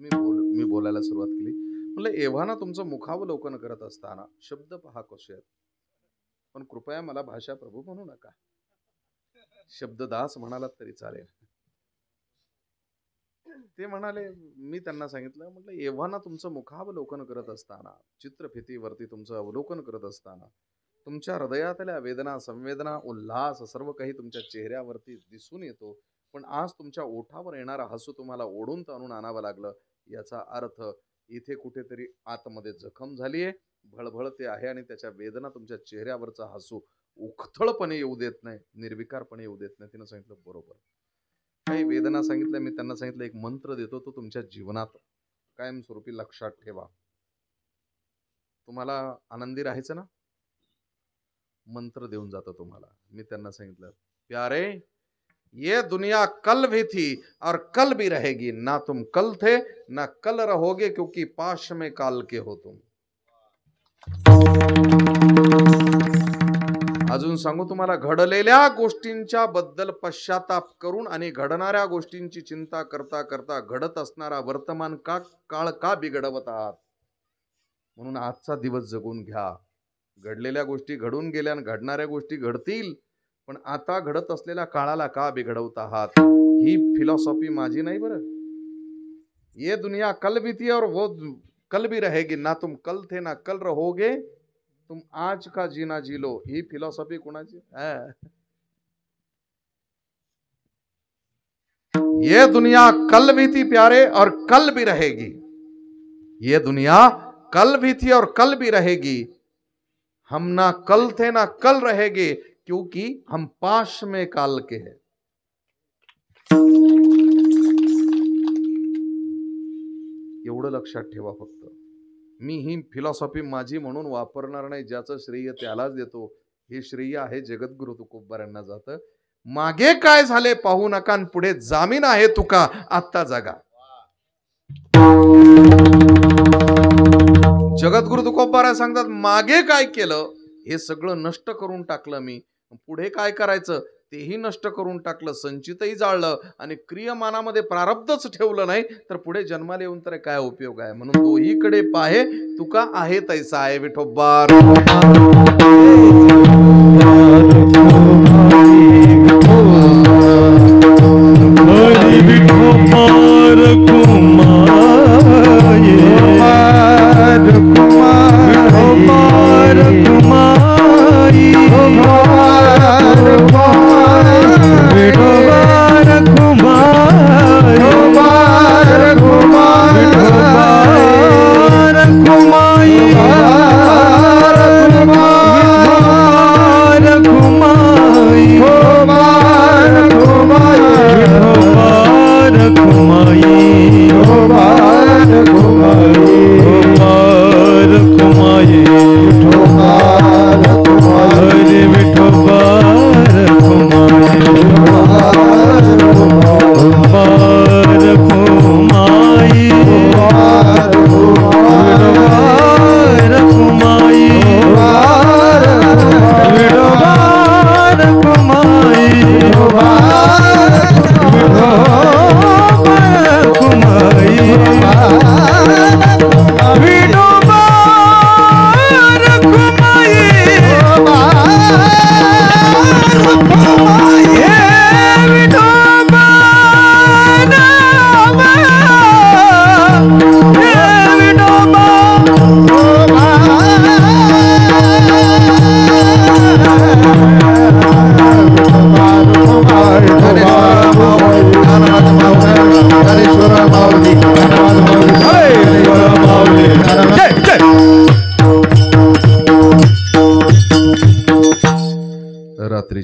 मी बोलायला सुरुवात केली. म्हटलं एव्हाना तुमचं मुखावलोकन करत असताना शब्द पहा कसे आहेत, पण कृपया मला भाषा प्रभू म्हणू नका. शब्ददास म्हणालात तरी चालेल. ते म्हणाले, मी त्यांना सांगितलं म्हटलं एव्हाना तुमचं मुखावलोकन करत असताना, चित्रफितीवरती तुमचं अवलोकन करत असताना तुमच्या हृदयातल्या वेदना संवेदना उल्हास सर्व काही तुमच्या चेहऱ्यावरती दिसून येतो. पण आज तुमच्या ओठावर येणारा हसू तुम्हाला ओढून ताणून आणावं लागलं. याचा अर्थ इथे कुठेतरी आतमध्ये जखम झालीये, भळभळते आहे आणि त्याच्या वेदना तुमच्या चेहऱ्यावरचा हसू उखथळपणे येऊ देत नाही, निर्विकारपणे येऊ देत नाही. तिनं सांगितलं बरोबर. काही वेदना सांगितल्या. मी त्यांना सांगितलं एक मंत्र देतो, तो तुमच्या जीवनात कायमस्वरूपी लक्षात ठेवा. तुम्हाला आनंदी राहायचं ना, मंत्र देऊन जातो तुम्हाला. मी त्यांना सांगितलं प्यारे ये दुनिया कल भी थी और कल भी रहेगी, ना तुम कल थे ना कल रहोगे, क्योंकि पाश में काल के हो तुम. अजून सांगू तुम्हाला, घडलेल्या गोष्टींच्या बद्दल पश्चाताप करून आणि घडणाऱ्या गोष्टींची चिंता करता करता घडत असणारा वर्तमान काळ का बिघडवत आहात. म्हणून आजचा दिवस जगून घ्या. घडलेल्या गोष्टी घडून गेल्या आणि घडणाऱ्या गोष्टी घडतील, पण आता घडत असलेल्या काळाला का बिघडवत आहात. ही फिलॉसॉफी माझी नाही बरं. ये दुनिया कल भी थी और वो कल भी रहेगी, ना तुम कल थे ना कल रहोगे, तुम आज का जीना जी लो. ही फिलॉसॉफी कोणाची. ये दुनिया कल भी थी प्यारे और कल भी रहेगी. ये दुनिया कल भी थी और कल भी रहेगी. हम ना कल थे ना कल रहेंगे, क्योंकि हम पाश में काल के हैं. एवढं लक्षात ठेवा फक्त. मी ही फिलॉसॉफी माझी म्हणून वापरणार नाही. ज्याचं श्रेय त्यालाच देतो. हे श्रेय आहे जगद्गुरु तुकोबा यांना जातं. मागे काय झाले पाहू नका, पुढे जामीन आहे तुका, आत्ता जगा. जगद्गुरु तुकोबा सांगतात मागे काय केलं हे सगळं नष्ट करून टाकलं मी, पुढे काय करायचं तेही नष्ट करून टाकलं, संचितही जाळलं आणि क्रियमानामध्ये प्रारब्धच ठेवलं नाही, तर पुढे जन्माला येऊन तर काय उपयोग आहे. म्हणून दोहीकडे पाहे तुका आहे तैसा आहे विठोबा. विठोबा रखुमाई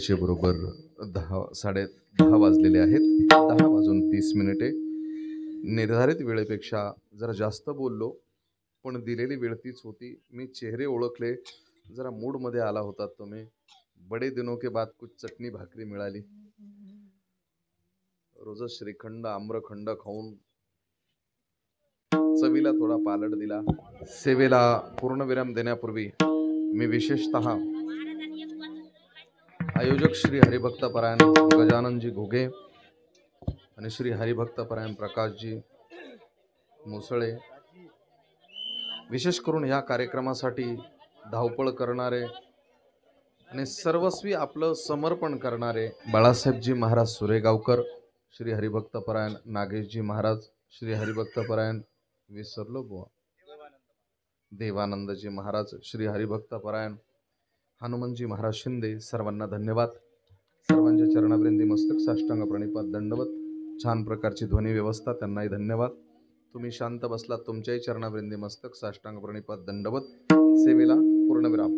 वेळेचे बरोबर 10:30 वाजलेले आहेत. 10:30 निर्धारित वेळेपेक्षा जरा जास्त बोललो, पण दिलेली वेळ तीच होती. मी चेहरे ओळखले, जरा मूडमध्ये आला होता तुम्ही. बडे दिनों के बाद कुछ चटणी भाकरी मिळाली. रोज श्रीखंड आम्रखंड खाऊन चवीला थोडा पालट दिला. सेवेला पूर्णविराम देण्यापूर्वी मी विशेषतः आयोजक श्री हरिभक्तपरायण गजाननजी घुगे आणि श्री हरिभक्तपरायण प्रकाशजी मुसळे, विशेष करून ह्या कार्यक्रमासाठी धावपळ करणारे आणि सर्वस्वी आपलं समर्पण करणारे बाळासाहेबजी महाराज सुरेगावकर, श्री हरिभक्तपरायण नागेशजी महाराज, श्री हरिभक्तपरायण विसरलो बुवा देवानंदजी महाराज, श्री हरिभक्तपरायण हनुमानजी महाराज शिंदे, सर्वांना धन्यवाद. सर्वांच्या चरणावृंदी मस्तक साष्टांग प्रणिपात दंडवत. छान प्रकारची ध्वनी व्यवस्था, त्यांनाही धन्यवाद. तुम्ही शांत बसलात, तुमच्याही चरणावृंदी मस्तक साष्टांग प्रणिपात दंडवत. सेवेला पूर्णविराम.